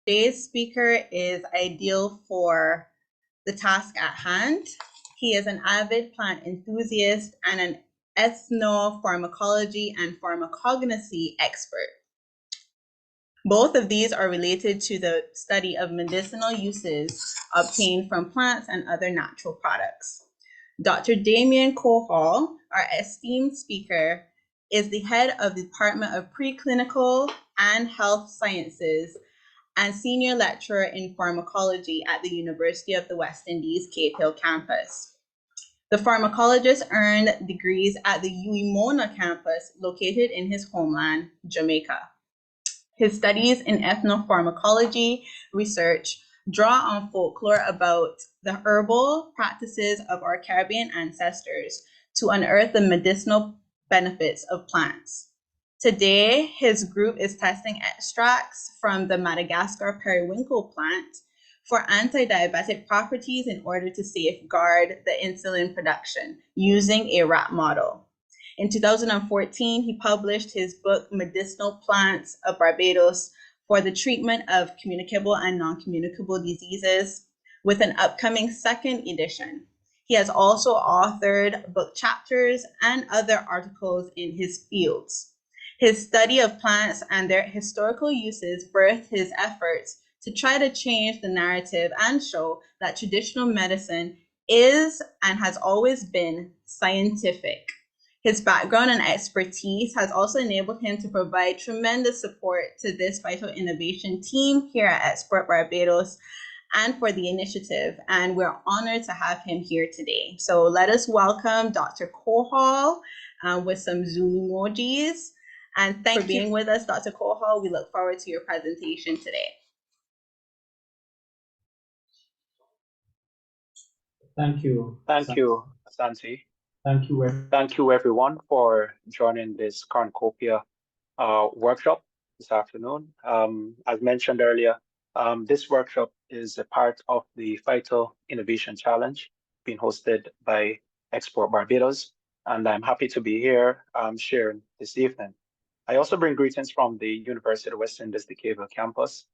Today's speaker is ideal for the task at hand. He is an avid plant enthusiast and an ethnopharmacology and pharmacognosy expert. Both of these are related to the study of medicinal uses obtained from plants and other natural products. Dr. Damian Cohall, our esteemed speaker, is the head of the Department of Preclinical and Health Sciences and senior lecturer in pharmacology at the University of the West Indies Cape Hill campus. The pharmacologist earned degrees at the Uimona campus located in his homeland, Jamaica. His studies in ethnopharmacology research draw on folklore about the herbal practices of our Caribbean ancestors to unearth the medicinal benefits of plants. Today, his group is testing extracts from the Madagascar periwinkle plant for anti-diabetic properties in order to safeguard the insulin production using a rat model. In 2014, he published his book, Medicinal Plants of Barbados, for the treatment of communicable and non-communicable diseases, with an upcoming second edition. He has also authored book chapters and other articles in his fields. His study of plants and their historical uses birthed his efforts to try to change the narrative and show that traditional medicine is and has always been scientific. His background and expertise has also enabled him to provide tremendous support to this phyto-innovation team here at Export Barbados and for the initiative, and we're honored to have him here today. So let us welcome Dr. Cohall with some Zoom emojis. And thanks for being with us, Dr. Cohall. We look forward to your presentation today. Thank you. Thank you, Santi. Thank you. Thank you, everyone, for joining this Cornucopia workshop this afternoon. As mentioned earlier, this workshop is a part of the Phyto-Innovation Challenge being hosted by Export Barbados, and I'm happy to be here sharing this evening. I also bring greetings from the University of West Indies, the Cape Hill campus.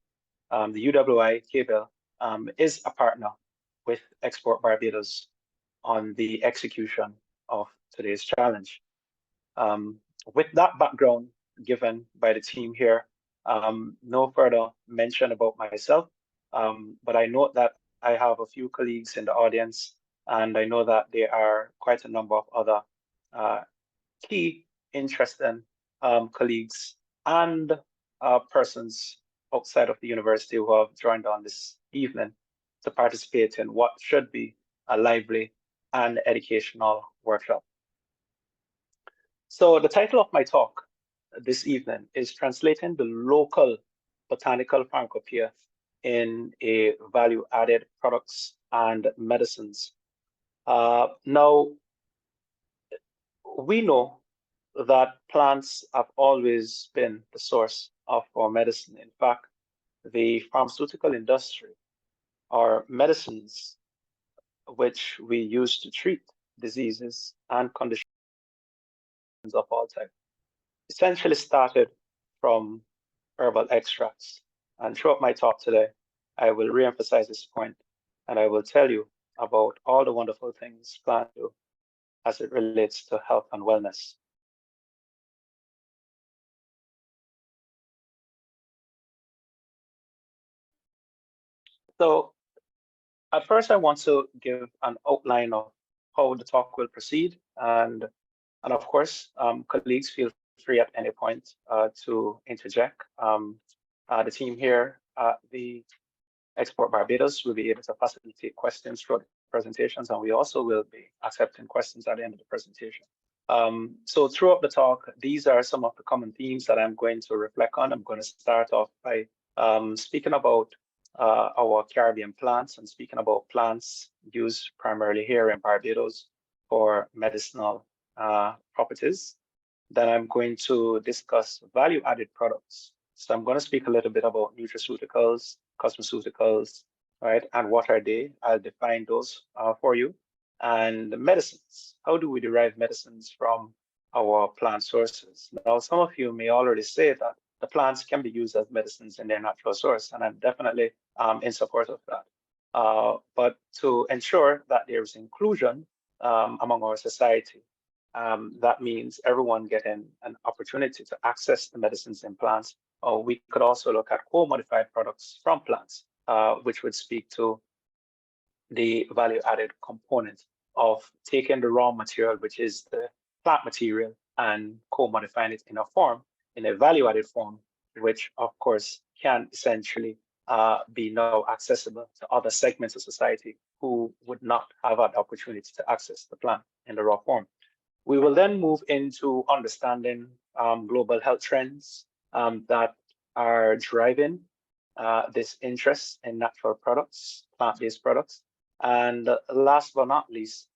The UWI Cape Hill is a partner with Export Barbados on the execution of today's challenge. With that background given by the team here, no further mention about myself, but I note that I have a few colleagues in the audience, and I know that there are quite a number of other key, interesting colleagues and persons outside of the university who have joined on this evening to participate in what should be a lively and educational workshop. So the title of my talk this evening is Translating the Local Botanical Pharmacopoeia in a Value-Added Products and Medicines. Now, we know that plants have always been the source of our medicine. In fact, the pharmaceutical industry, or medicines which we use to treat diseases and conditions of all types, essentially started from herbal extracts. And throughout my talk today, I will reemphasize this point, and I will tell you about all the wonderful things plants do as it relates to health and wellness. So at first, I want to give an outline of how the talk will proceed. And of course, colleagues, feel free at any point to interject. The team here at the Export Barbados will be able to facilitate questions throughout the presentations, and we also will be accepting questions at the end of the presentation. So throughout the talk, these are some of the common themes that I'm going to reflect on. I'm going to start off by speaking about our Caribbean plants and speaking about plants used primarily here in Barbados for medicinal properties. Then I'm going to discuss value-added products. So I'm going to speak a little bit about nutraceuticals, cosmeceuticals, right? And what are they? I'll define those for you. And medicines. How do we derive medicines from our plant sources? Now, some of you may already say that the plants can be used as medicines in their natural source, and I'm definitely in support of that. But to ensure that there's inclusion among our society, that means everyone getting an opportunity to access the medicines in plants. We could also look at co-modified products from plants, which would speak to the value-added component of taking the raw material, which is the plant material, and co-modifying it in a value-added form, which of course can essentially be now accessible to other segments of society who would not have had the opportunity to access the plant in the raw form. We will then move into understanding global health trends that are driving this interest in natural products, plant-based products. And last but not least,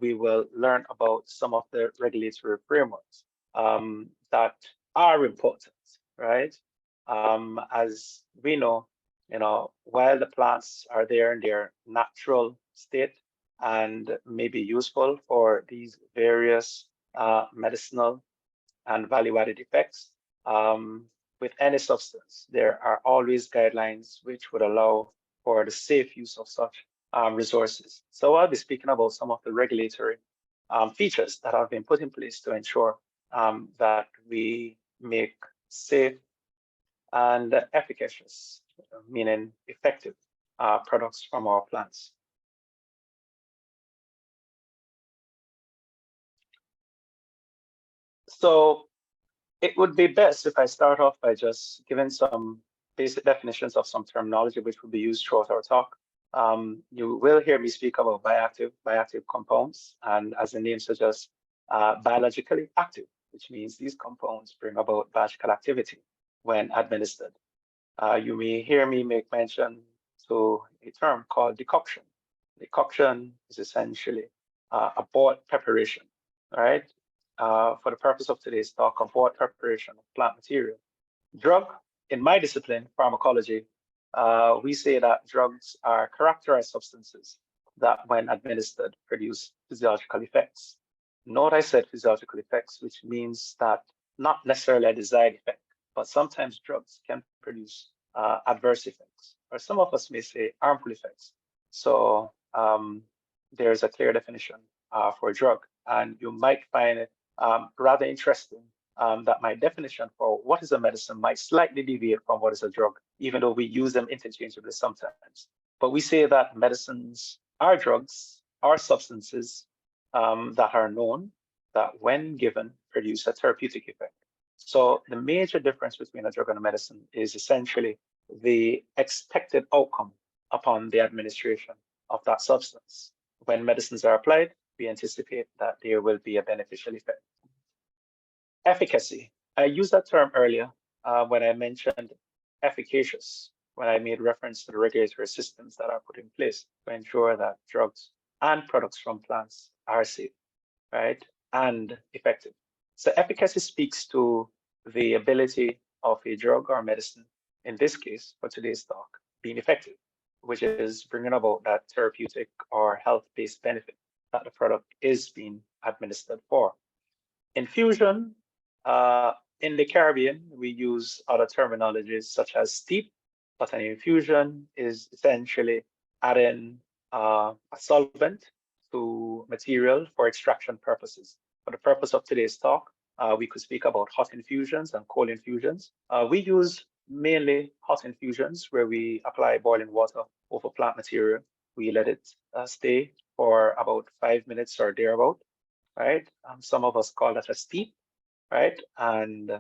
we will learn about some of the regulatory frameworks that are important, right? As we know, while the plants are there in their natural state and may be useful for these various medicinal and value-added effects, with any substance, there are always guidelines which would allow for the safe use of such resources. So I'll be speaking about some of the regulatory features that have been put in place to ensure that we make safe and efficacious, meaning effective products from our plants. So it would be best if I start off by just giving some basic definitions of some terminology which will be used throughout our talk. You will hear me speak about bioactive compounds, and as the name suggests, biologically active, which means these compounds bring about biological activity when administered. You may hear me make mention to a term called decoction. Decoction is essentially a board preparation, right? For the purpose of today's talk, a board preparation of plant material. Drug, in my discipline, pharmacology, we say that drugs are characterized substances that, when administered, produce physiological effects. Note I said physiological effects, which means that not necessarily a desired effect, but sometimes drugs can produce adverse effects, or some of us may say harmful effects. So there's a clear definition for a drug, and you might find it rather interesting that my definition for what is a medicine might slightly deviate from what is a drug, even though we use them interchangeably sometimes. But we say that medicines are drugs, are substances that are known that, when given, produce a therapeutic effect. So the major difference between a drug and a medicine is essentially the expected outcome upon the administration of that substance. When medicines are applied, we anticipate that there will be a beneficial effect. Efficacy. I used that term earlier when I mentioned efficacious, when I made reference to the regulatory systems that are put in place to ensure that drugs and products from plants are safe, right, and effective. So efficacy speaks to the ability of a drug or medicine, in this case, for today's talk, being effective, which is bringing about that therapeutic or health-based benefit that the product is being administered for. Infusion, in the Caribbean, we use other terminologies such as steep, but an infusion is essentially adding a solvent to material for extraction purposes. For the purpose of today's talk, we could speak about hot infusions and cold infusions. We use mainly hot infusions where we apply boiling water over plant material. We let it stay for about 5 minutes or thereabout, right? Some of us call that a steep, right? And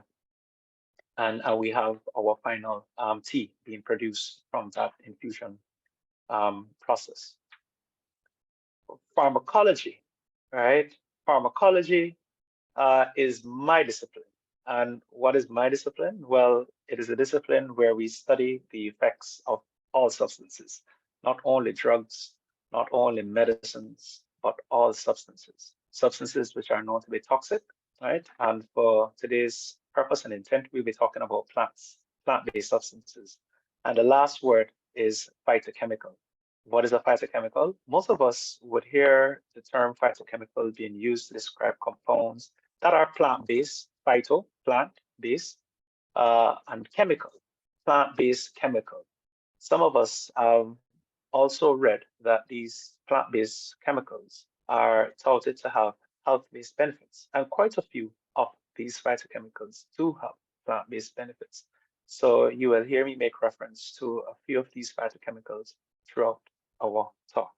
we have our final tea being produced from that infusion process. Pharmacology, right? Pharmacology is my discipline. And what is my discipline? Well, it is a discipline where we study the effects of all substances, not only drugs, not only medicines, but all substances. Substances which are known to be toxic, right? And for today's purpose and intent, we'll be talking about plants, plant-based substances. And the last word is phytochemical. What is a phytochemical? Most of us would hear the term phytochemical being used to describe compounds that are plant-based, phyto, plant-based, and chemical, plant-based chemical. Some of us have also read that these plant-based chemicals are touted to have health-based benefits, and quite a few of these phytochemicals do have plant-based benefits. So you will hear me make reference to a few of these phytochemicals throughout our talk.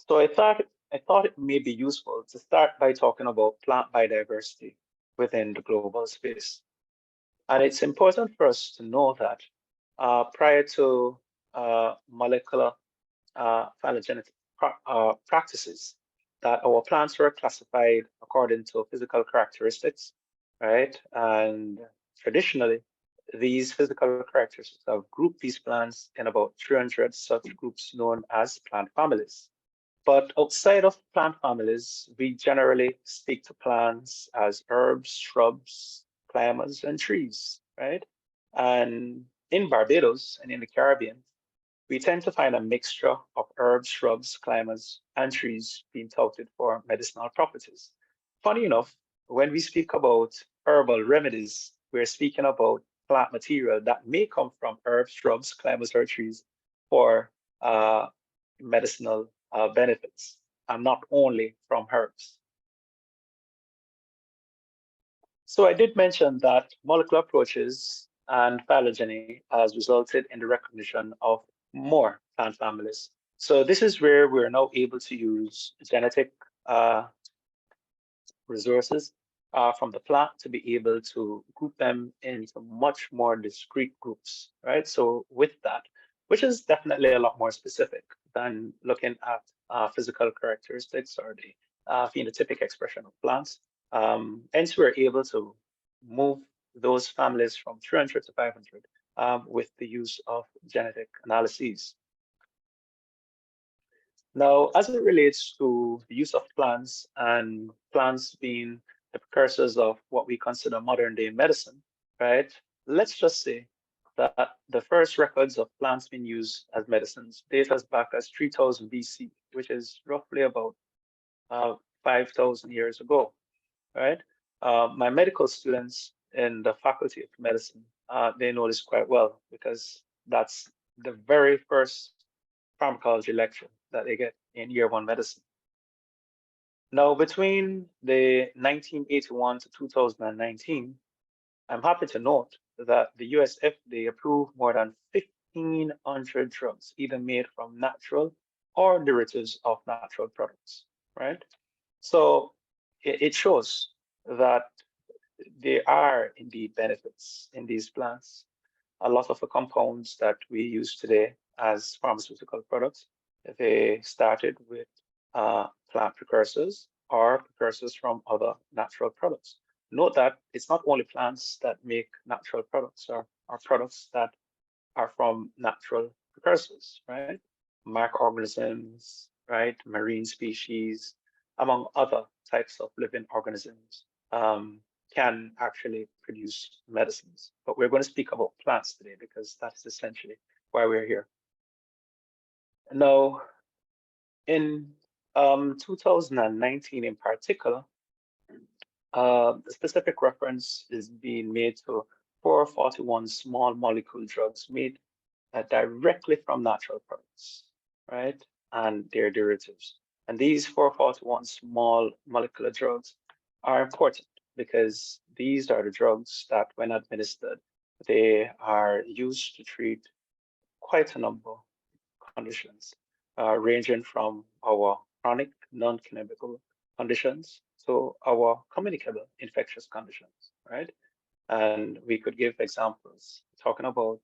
So I thought it may be useful to start by talking about plant biodiversity within the global space. And it's important for us to know that prior to molecular phylogenetic practices, that our plants were classified according to physical characteristics, right? And traditionally, these physical characteristics have grouped these plants in about 300 subgroups known as plant families. But outside of plant families, we generally speak to plants as herbs, shrubs, climbers, and trees, right? And in Barbados and in the Caribbean, we tend to find a mixture of herbs, shrubs, climbers, and trees being touted for medicinal properties. Funny enough, when we speak about herbal remedies, we're speaking about plant material that may come from herbs, shrubs, climbers, or trees for medicinal benefits, and not only from herbs. So I did mention that molecular approaches and phylogeny has resulted in the recognition of more plant families. So this is where we're now able to use genetic resources from the plant to be able to group them into much more discrete groups, right? So with that, which is definitely a lot more specific than looking at physical characteristics or the phenotypic expression of plants. Hence, we're able to move those families from 300 to 500 with the use of genetic analyses. Now, as it relates to the use of plants and plants being the precursors of what we consider modern day medicine, right? Let's just say that the first records of plants being used as medicines date as back as 3000 BC, which is roughly about 5,000 years ago, right? My medical students in the Faculty of Medicine, they know this quite well because that's the very first pharmacology lecture that they get in year one medicine. Now, between the 1981 to 2019, I'm happy to note that the US FDA approved more than 1,500 drugs, either made from natural or derivatives of natural products, right? So it shows that there are indeed benefits in these plants. A lot of the compounds that we use today as pharmaceutical products, they started with plant precursors or precursors from other natural products. Note that it's not only plants that make natural products or products that are from natural precursors, right? Microorganisms, right? Marine species, among other types of living organisms, can actually produce medicines. But we're going to speak about plants today because that's essentially why we're here. Now, in 2019 in particular, a specific reference is being made to 441 small molecule drugs made directly from natural products, right? And their derivatives. And these 441 small molecular drugs are important because these are the drugs that, when administered, they are used to treat quite a number of conditions, ranging from our chronic non-communicable conditions to our communicable infectious conditions, right? And we could give examples talking about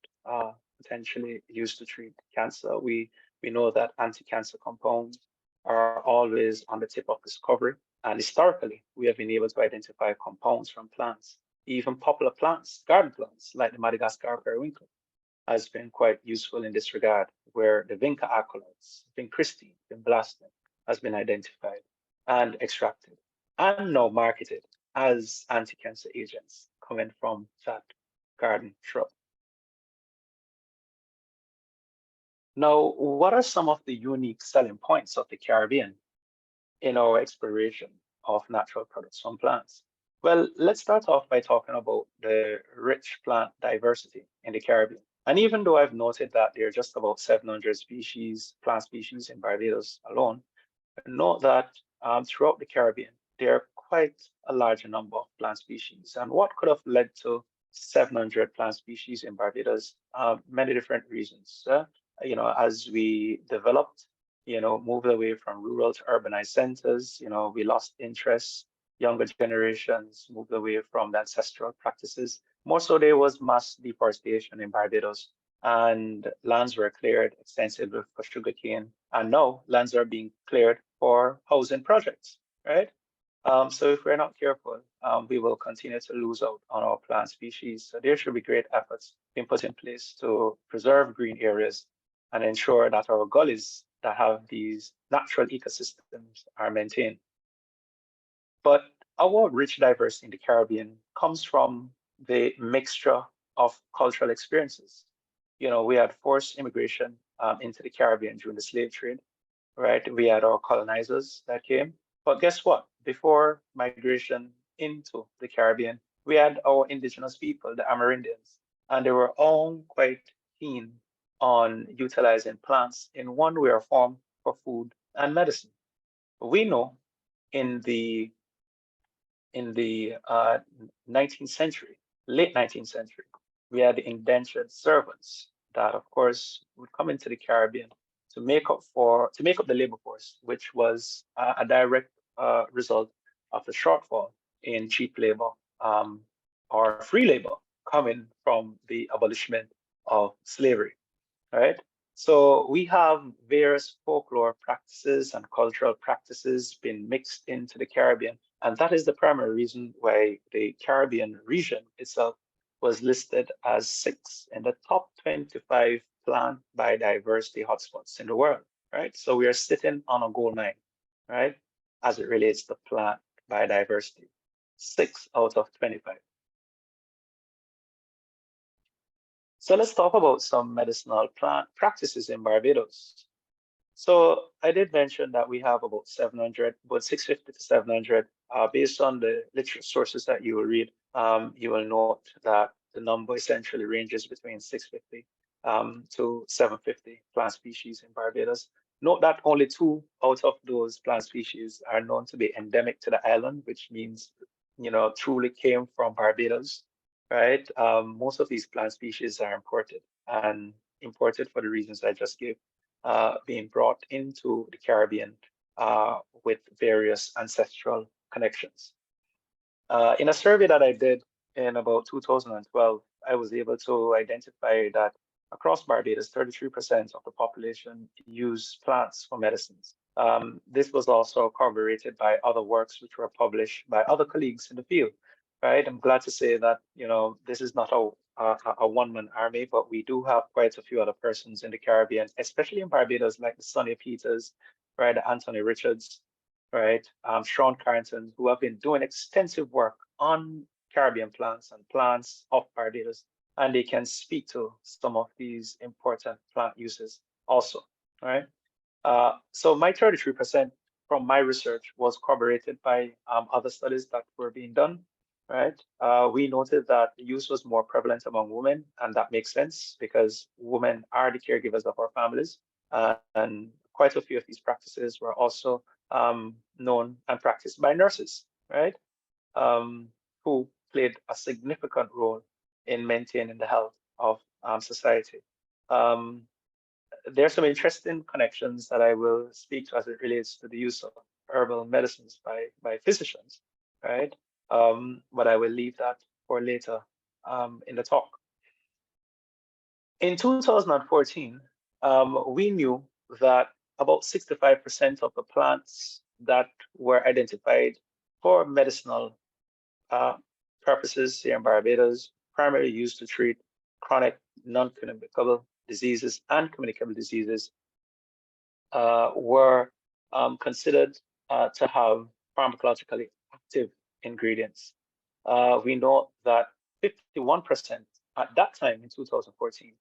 potentially used to treat cancer. We know that anti-cancer compounds are always on the tip of discovery. And historically, we have been able to identify compounds from plants, even popular plants, garden plants, like the Madagascar periwinkle, has been quite useful in this regard, where the vinca acolytes, vincristine, vinblastin, has been identified and extracted and now marketed as anti-cancer agents coming from that garden shrub. Now, what are some of the unique selling points of the Caribbean in our exploration of natural products from plants? Well, let's start off by talking about the rich plant diversity in the Caribbean. And even though I've noted that there are just about 700 plant species in Barbados alone, note that throughout the Caribbean, there are quite a large number of plant species. And what could have led to 700 plant species in Barbados? Many different reasons. As we developed, moved away from rural to urbanized centers, we lost interest. Younger generations moved away from the ancestral practices. More so, there was mass deforestation in Barbados, and lands were cleared extensively for sugarcane. And now lands are being cleared for housing projects, right? So if we're not careful, we will continue to lose out on our plant species. So there should be great efforts being put in place to preserve green areas and ensure that our gullies that have these natural ecosystems are maintained. But our rich diversity in the Caribbean comes from the mixture of cultural experiences. We had forced immigration into the Caribbean during the slave trade, right? We had our colonizers that came. But guess what? Before migration into the Caribbean, we had our indigenous people, the Amerindians, and they were all quite keen on utilizing plants in one way or form for food and medicine. We know in the 19th century, late 19th century, we had the indentured servants that, of course, would come into the Caribbean to make up the labor force, which was a direct result of the shortfall in cheap labor or free labor coming from the abolishment of slavery, right? So we have various folklore practices and cultural practices being mixed into the Caribbean. And that is the primary reason why the Caribbean region itself was listed as 6th in the top 25 plant biodiversity hotspots in the world, right? So we are sitting on a gold mine, right? As it relates to plant biodiversity, 6 out of 25. So let's talk about some medicinal plant practices in Barbados. So I did mention that we have about 700, about 650 to 700. Based on the literature sources that you will read, you will note that the number essentially ranges between 650 to 750 plant species in Barbados. Note that only 2 out of those plant species are known to be endemic to the island, which means, truly came from Barbados, right? Most of these plant species are imported, and imported for the reasons I just gave, being brought into the Caribbean with various ancestral connections. In a survey that I did in about 2012, I was able to identify that across Barbados, 33% of the population use plants for medicines. This was also corroborated by other works which were published by other colleagues in the field, right? I'm glad to say that, this is not a one-man army, but we do have quite a few other persons in the Caribbean, especially in Barbados, like the Sonny Peters, right, Anthony Richards, right, Sean Carrington, who have been doing extensive work on Caribbean plants and plants of Barbados, and they can speak to some of these important plant uses also, right? So my 33% from my research was corroborated by other studies that were being done, right? We noted that the use was more prevalent among women, and that makes sense because women are the caregivers of our families, and quite a few of these practices were also known and practiced by nurses, right? Who played a significant role in maintaining the health of society. There are some interesting connections that I will speak to as it relates to the use of herbal medicines by physicians, right? But I will leave that for later in the talk. In 2014, we knew that about 65% of the plants that were identified for medicinal purposes here in Barbados, primarily used to treat chronic non-communicable diseases and communicable diseases, were considered to have pharmacologically active ingredients. We know that 51% at that time in 2014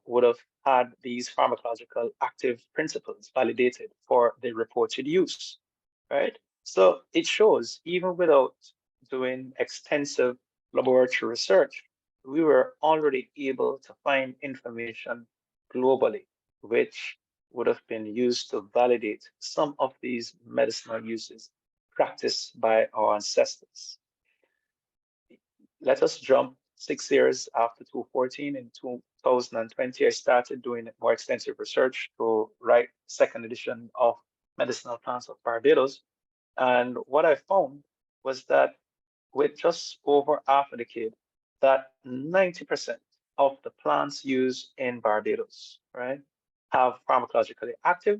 would have had these pharmacological active principles validated for the reported use, right? So it shows even without doing extensive laboratory research, we were already able to find information globally, which would have been used to validate some of these medicinal uses practiced by our ancestors. Let us jump 6 years after 2014. In 2020, I started doing more extensive research to write second edition of Medicinal Plants of Barbados. And what I found was that with just over half a decade, that 90% of the plants used in Barbados, right, have pharmacologically active,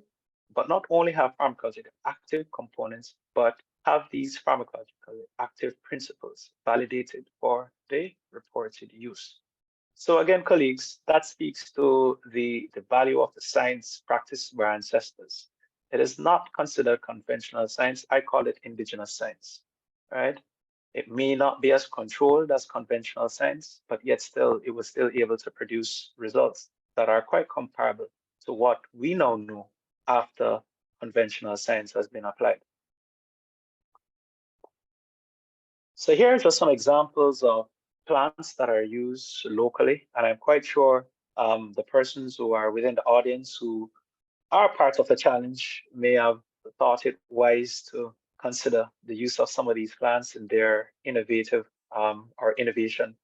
but not only have pharmacologically active components, but have these pharmacologically active principles validated for the reported use. So again, colleagues, that speaks to the value of the science practiced by our ancestors. It is not considered conventional science. I call it indigenous science, right? It may not be as controlled as conventional science, but yet still, it was still able to produce results that are quite comparable to what we now know after conventional science has been applied. So here are just some examples of plants that are used locally, and I'm quite sure the persons who are within the audience who are part of the challenge may have thought it wise to consider the use of some of these plants in their innovative or innovation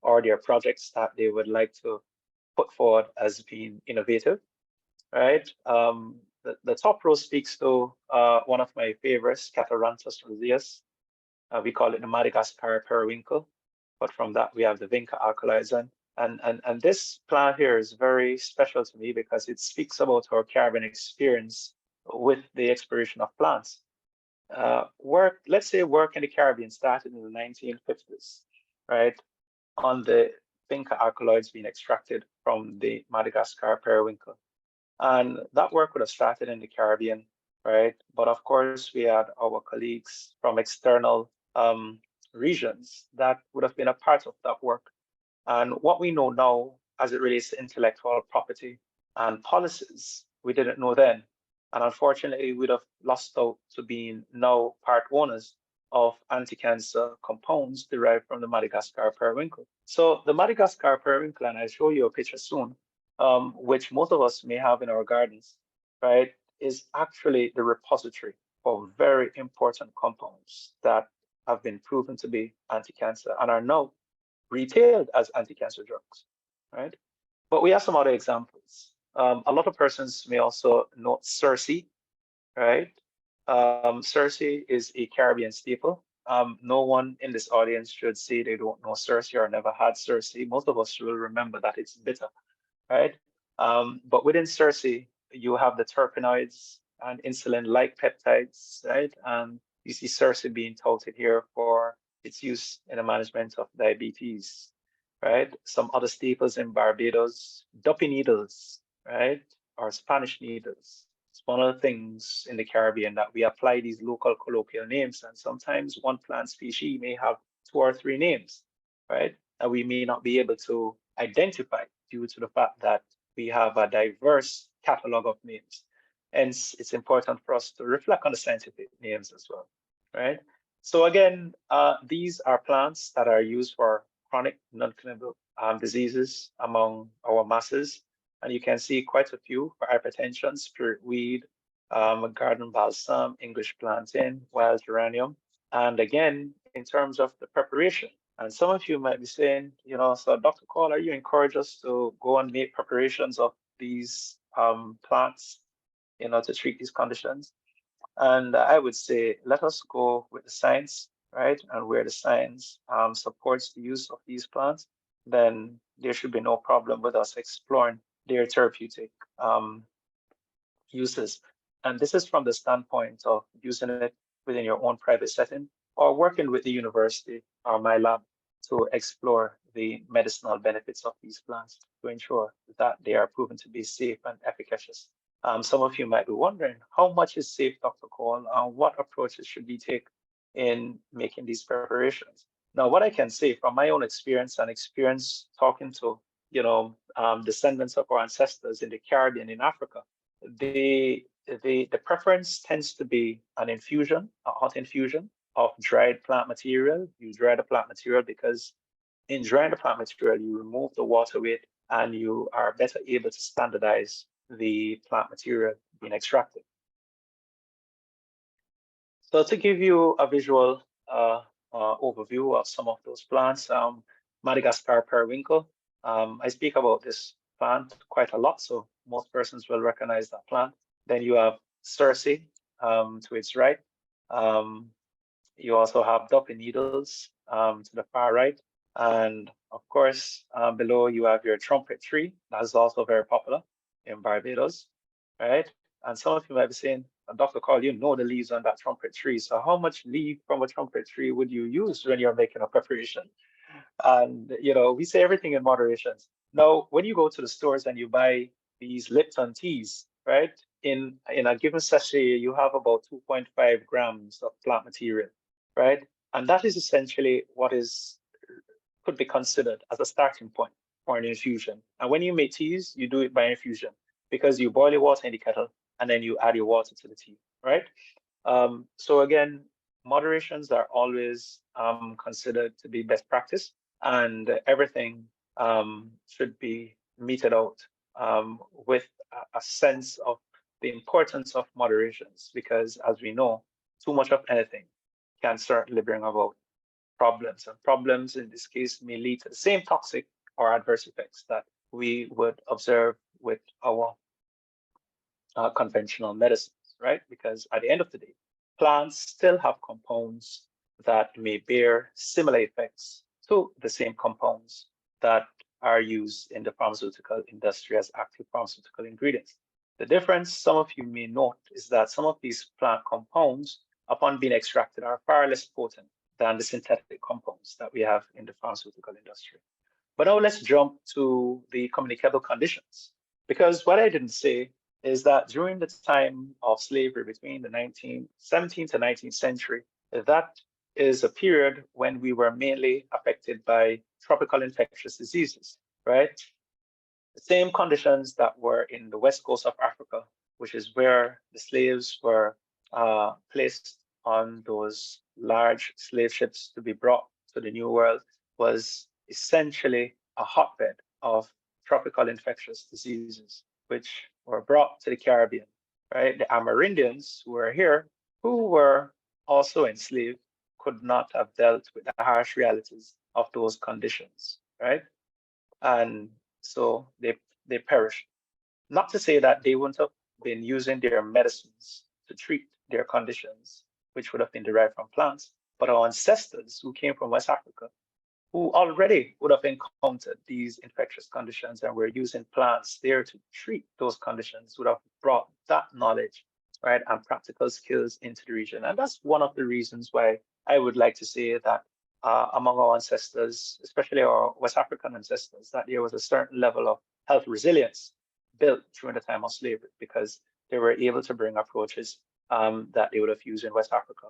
or their projects that they would like to put forward as being innovative, right? The top row speaks to one of my favorites, Catharanthus roseus. We call it the Madagascar periwinkle, but from that we have the Vinca alkalizan. And this plant here is very special to me because it speaks about our Caribbean experience with the exploration of plants. Let's say work in the Caribbean started in the 1950s, right? On the Vinca alkaloids being extracted from the Madagascar periwinkle. And that work would have started in the Caribbean, right? But of course, we had our colleagues from external regions that would have been a part of that work. And what we know now as it relates to intellectual property and policies, we didn't know then. And unfortunately, we'd have lost out to being now part owners of anti-cancer compounds derived from the Madagascar periwinkle. So the Madagascar periwinkle, and I'll show you a picture soon, which most of us may have in our gardens, right, is actually the repository for very important compounds that have been proven to be anti-cancer and are now retailed as anti-cancer drugs, right? But we have some other examples. A lot of persons may also know Circe, right? Circe is a Caribbean staple. No one in this audience should say they don't know Circe or never had Circe. Most of us will remember that it's bitter, right? But within Circe, you have the terpenoids and insulin-like peptides, right? And you see Circe being touted here for its use in the management of diabetes, right? Some other staples in Barbados, duppy needles, right? Or Spanish needles. It's one of the things in the Caribbean that we apply these local colloquial names, and sometimes one plant species may have 2 or 3 names, right? And we may not be able to identify due to the fact that we have a diverse catalog of names. Hence, it's important for us to reflect on the scientific names as well, right? So again, these are plants that are used for chronic non-communicable diseases among our masses. And you can see quite a few for hypertension, spiritweed, garden balsam, English plantain, wild geranium. And again, in terms of the preparation, and some of you might be saying, you know, so Dr. Cole, are you encourage us to go and make preparations of these plants, you know, to treat these conditions? And I would say, let us go with the science, right? And where the science supports the use of these plants, then there should be no problem with us exploring their therapeutic uses. And this is from the standpoint of using it within your own private setting or working with the university or my lab to explore the medicinal benefits of these plants to ensure that they are proven to be safe and efficacious. Some of you might be wondering, how much is safe, Dr. Cole? What approaches should we take in making these preparations? Now, what I can say from my own experience and experience talking to, you know, descendants of our ancestors in the Caribbean, in Africa, the preference tends to be an infusion, a hot infusion, of dried plant material. You dry the plant material because in drying the plant material, you remove the water weight and you are better able to standardize the plant material being extracted. So to give you a visual overview of some of those plants, Madagascar periwinkle. I speak about this plant quite a lot, so most persons will recognize that plant. Then you have Circe to its right. You also have dumpy needles to the far right. And of course, below you have your trumpet tree. That is also very popular in Barbados, right? And some of you might be saying, Dr. Carl, you know the leaves on that trumpet tree. So how much leaf from a trumpet tree would you use when you're making a preparation? And, we say everything in moderation. Now, when you go to the stores and you buy these Lipton teas, right? In a given sachet, you have about 2.5 grams of plant material, right? And that is essentially what could be considered as a starting point for an infusion. And when you make teas, you do it by infusion because you boil your water in the kettle and then you add your water to the tea, right? So again, moderations are always considered to be best practice, and everything should be meted out with a sense of the importance of moderations, because as we know, too much of anything can certainly bring about problems, and problems in this case may lead to the same toxic or adverse effects that we would observe with our conventional medicines, right? Because at the end of the day, plants still have compounds that may bear similar effects to the same compounds that are used in the pharmaceutical industry as active pharmaceutical ingredients. The difference some of you may note is that some of these plant compounds, upon being extracted, are far less potent than the synthetic compounds that we have in the pharmaceutical industry. But now let's jump to the communicable conditions, because what I didn't say is that during the time of slavery between the 17th to 19th century, that is a period when we were mainly affected by tropical infectious diseases, right? The same conditions that were in the west coast of Africa, which is where the slaves were placed on those large slave ships to be brought to the New World, was essentially a hotbed of tropical infectious diseases, which were brought to the Caribbean, right? The Amerindians who were here, who were also enslaved, could not have dealt with the harsh realities of those conditions, right? And so they perished. Not to say that they wouldn't have been using their medicines to treat their conditions, which would have been derived from plants, but our ancestors who came from West Africa, who already would have encountered these infectious conditions and were using plants there to treat those conditions, would have brought that knowledge, right, and practical skills into the region. And that's one of the reasons why I would like to say that among our ancestors, especially our West African ancestors, that there was a certain level of health resilience built during the time of slavery, because they were able to bring approaches that they would have used in West Africa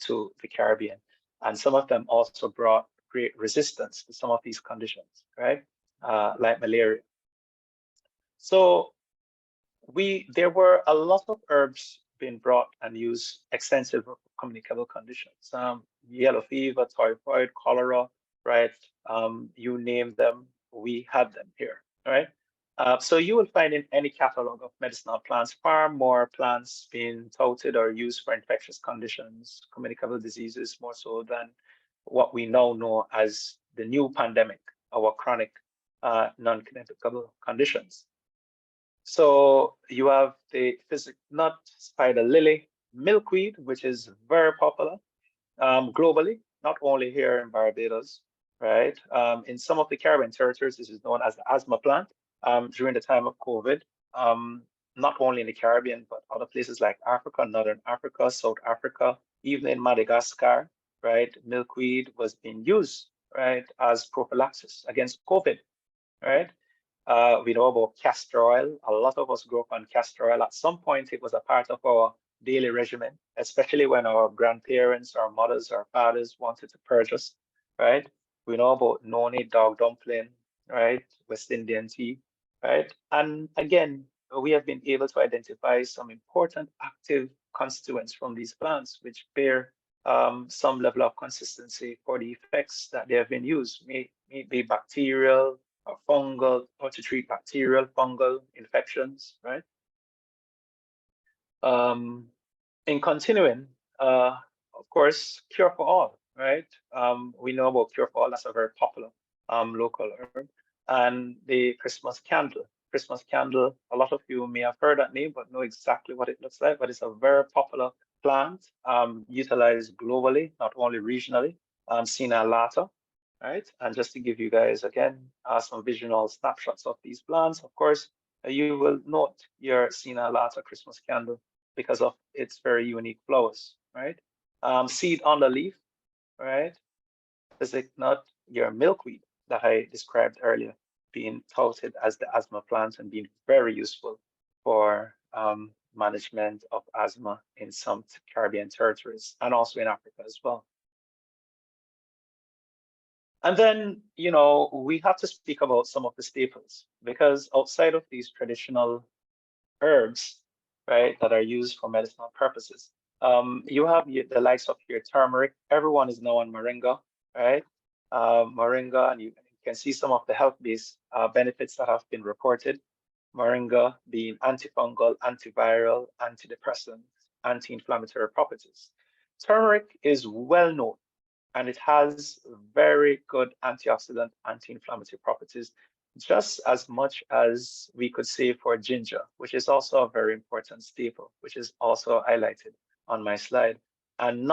to the Caribbean. And some of them also brought great resistance to some of these conditions, right? Like malaria. So there were a lot of herbs being brought and used extensively for communicable conditions. Yellow fever, typhoid, cholera, right? You name them, we had them here, right? So you will find in any catalog of medicinal plants far more plants being touted or used for infectious conditions, communicable diseases, more so than what we now know as the new pandemic, our chronic non-communicable conditions. So you have the physic nut, spider lily, milkweed, which is very popular globally, not only here in Barbados, right? In some of the Caribbean territories, this is known as the asthma plant. During the time of COVID, not only in the Caribbean, but other places like Africa, Northern Africa, South Africa, even in Madagascar, right? Milkweed was being used, right, as prophylaxis against COVID, right? We know about castor oil. A lot of us grew up on castor oil. At some point, it was a part of our daily regimen, especially when our grandparents, our mothers, our fathers wanted to purge us, right? We know about noni, dog dumpling, right? West Indian tea, right? And again, we have been able to identify some important active constituents from these plants, which bear some level of consistency for the effects that they have been used, may be bacterial or fungal, or to treat bacterial, fungal infections, right? In continuing, of course, cure for all, right? We know about cure for all, that's a very popular local herb. And the Christmas candle. Christmas candle, a lot of you may have heard that name, but know exactly what it looks like. But it's a very popular plant, utilized globally, not only regionally, seen a lot, right? And just to give you guys, again, some visual snapshots of these plants, of course, you will note your Sina Lata Christmas candle because of its very unique flowers, right? Seed on the leaf, right? Is it not your milkweed that I described earlier, being touted as the asthma plant and being very useful for management of asthma in some Caribbean territories and also in Africa as well. And then, you know, we have to speak about some of the staples because outside of these traditional herbs, right, that are used for medicinal purposes, you have the likes of your turmeric. Everyone is now on moringa, right? Moringa, and you can see some of the health-based benefits that have been reported. Moringa being antifungal, antiviral, antidepressant, anti-inflammatory properties. Turmeric is well known and it has very good antioxidant, anti-inflammatory properties, just as much as we could say for ginger, which is also a very important staple, which is also highlighted on my slide. And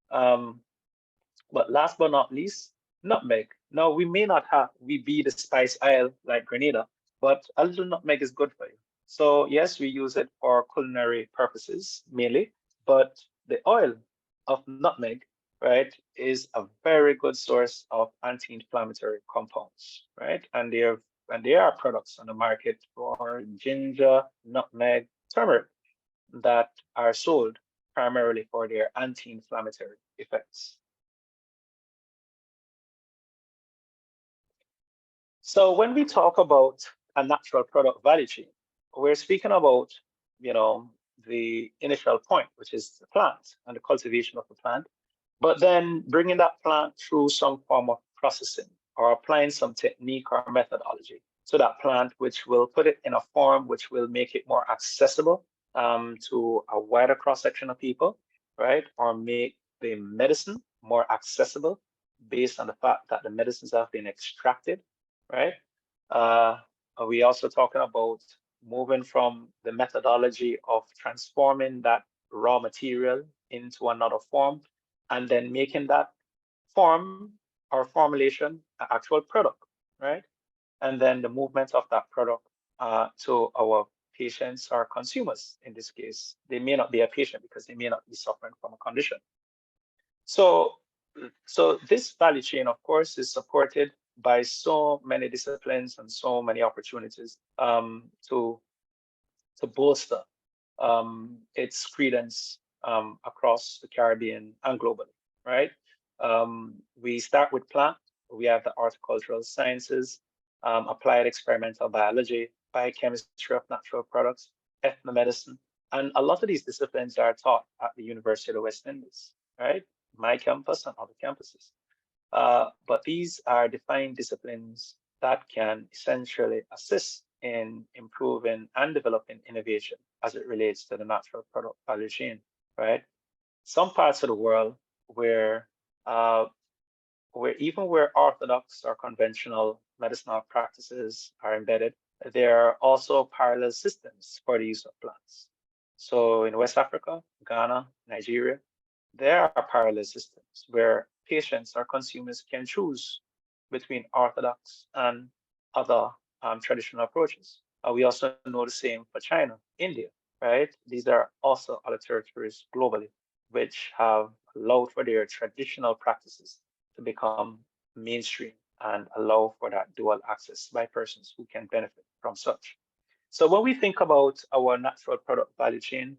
but last but not least, nutmeg. Now, we may not be the spice aisle like Grenada, but a little nutmeg is good for you. So yes, we use it for culinary purposes mainly, but the oil of nutmeg, right, is a very good source of anti-inflammatory compounds, right? And there are products on the market for ginger, nutmeg, turmeric that are sold primarily for their anti-inflammatory effects. So when we talk about a natural product value chain, we're speaking about, you know, the initial point, which is the plant and the cultivation of the plant, but then bringing that plant through some form of processing or applying some technique or methodology to that plant, which will put it in a form which will make it more accessible to a wider cross-section of people, right? Or make the medicine more accessible based on the fact that the medicines have been extracted, right? Are we also talking about moving from the methodology of transforming that raw material into another form and then making that form or formulation an actual product, right? And then the movement of that product to our patients or consumers in this case. They may not be a patient because they may not be suffering from a condition. So this value chain, of course, is supported by so many disciplines and so many opportunities to bolster its credence across the Caribbean and globally, right? We start with plant. We have the horticultural sciences, applied experimental biology, biochemistry of natural products, ethnomedicine, and a lot of these disciplines are taught at the University of the West Indies, right? My campus and other campuses. But these are defined disciplines that can essentially assist in improving and developing innovation as it relates to the natural product value chain, right? Some parts of the world where even where orthodox or conventional medicinal practices are embedded, there are also parallel systems for the use of plants. So in West Africa, Ghana, Nigeria, there are parallel systems where patients or consumers can choose between orthodox and other traditional approaches. We also know the same for China, India, right? These are also other territories globally which have allowed for their traditional practices to become mainstream and allow for that dual access by persons who can benefit from such. So when we think about our natural product value chain,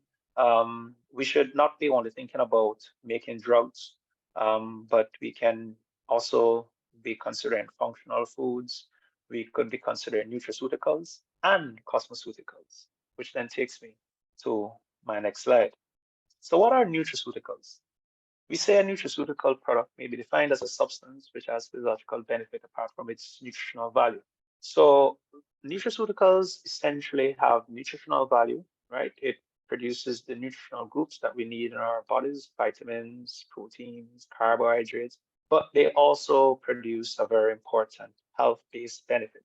we should not be only thinking about making drugs, but we can also be considering functional foods. We could be considering nutraceuticals and cosmeceuticals, which then takes me to my next slide. So what are nutraceuticals? We say a nutraceutical product may be defined as a substance which has physiological benefit apart from its nutritional value. So nutraceuticals essentially have nutritional value, right? It produces the nutritional groups that we need in our bodies, vitamins, proteins, carbohydrates, but they also produce a very important health-based benefit.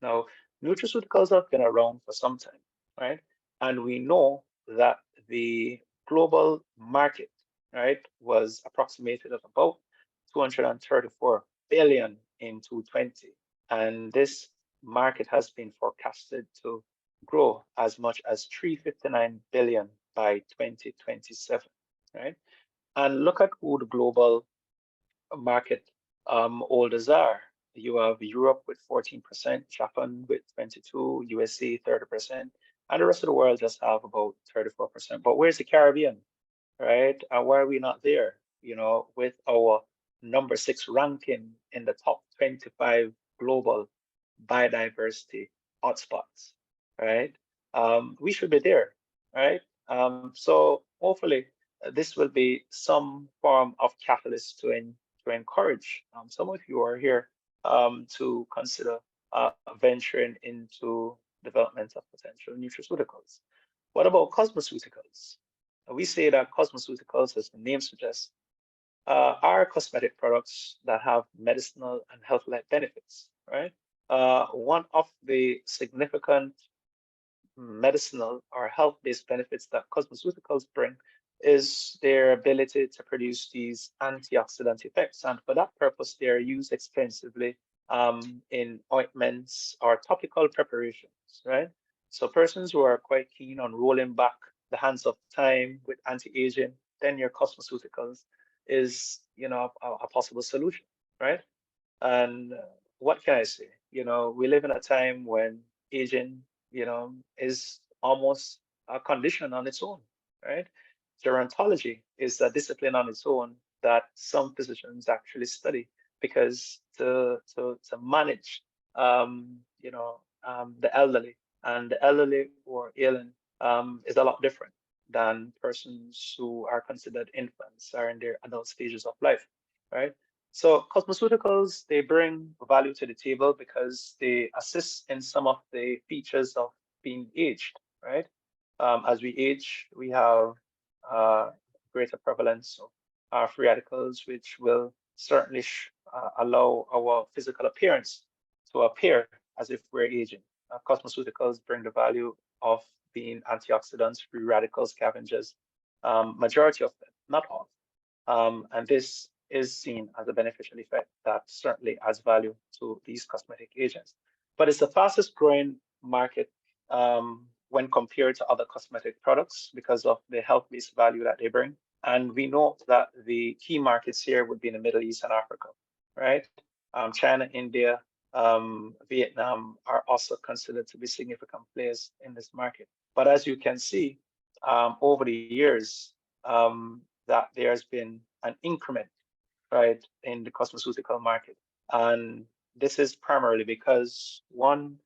Now, nutraceuticals have been around for some time, right? And we know that the global market, right, was approximated at about 234 billion in 2020. And this market has been forecasted to grow as much as 359 billion by 2027, right? And look at who the global market holders are. You have Europe with 14%, Japan with 22%, USA 30%, and the rest of the world just have about 34%. But where's the Caribbean, right? Why are we not there? You know, with our number 6 ranking in the top 25 global biodiversity hotspots, right? We should be there, right? So hopefully this will be some form of catalyst to encourage some of you are here to consider venturing into development of potential nutraceuticals. What about cosmeceuticals? We say that cosmeceuticals, as the name suggests, are cosmetic products that have medicinal and health-like benefits, right? One of the significant medicinal or health-based benefits that cosmeceuticals bring is their ability to produce these antioxidant effects. And for that purpose, they are used extensively in ointments or topical preparations, right? So persons who are quite keen on rolling back the hands of time with anti-aging, then your cosmeceuticals is, you know, a possible solution, right? And what can I say? You know, we live in a time when aging, you know, is almost a condition on its own, right? Gerontology is a discipline on its own that some physicians actually study because to manage, the elderly, and the elderly who are ailing is a lot different than persons who are considered infants or in their adult stages of life, right? So cosmeceuticals, they bring value to the table because they assist in some of the features of being aged, right? As we age, we have greater prevalence of free radicals, which will certainly allow our physical appearance to appear as if we're aging. Cosmeceuticals bring the value of being antioxidants, free radical scavengers, majority of them, not all. And this is seen as a beneficial effect that certainly adds value to these cosmetic agents. But it's the fastest growing market when compared to other cosmetic products because of the health-based value that they bring. And we know that the key markets here would be in the Middle East and Africa, right? China, India, Vietnam are also considered to be significant players in this market. But as you can see, over the years, that there's been an increment, right, in the cosmeceutical market. And this is primarily because one,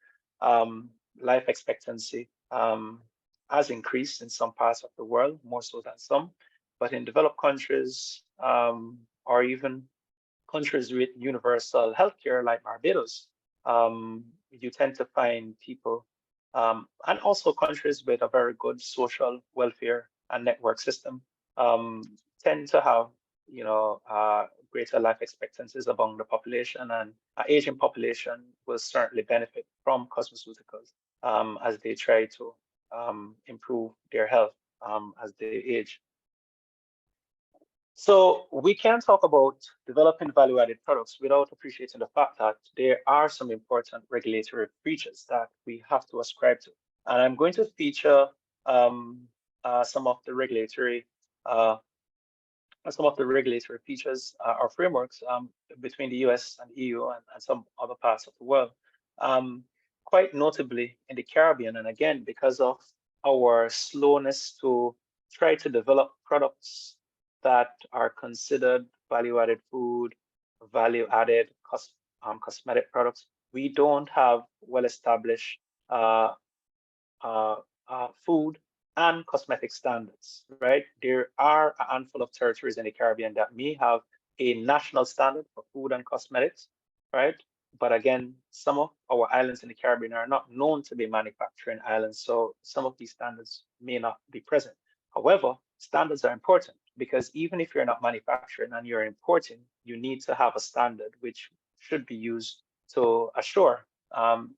life expectancy has increased in some parts of the world, more so than some. But in developed countries, or even countries with universal healthcare like Barbados, you tend to find people, and also countries with a very good social welfare and network system, tend to have, greater life expectancies among the population, and an aging population will certainly benefit from cosmeceuticals as they try to improve their health as they age. So we can't talk about developing value-added products without appreciating the fact that there are some important regulatory features that we have to ascribe to. And I'm going to feature some of the regulatory features or frameworks between the US and EU and some other parts of the world. Quite notably in the Caribbean, and again, because of our slowness to try to develop products that are considered value-added food, value-added cosmetic products, we don't have well-established food and cosmetic standards, right? There are a handful of territories in the Caribbean that may have a national standard for food and cosmetics, right? But again, some of our islands in the Caribbean are not known to be manufacturing islands, so some of these standards may not be present. However, standards are important because even if you're not manufacturing and you're importing, you need to have a standard which should be used to assure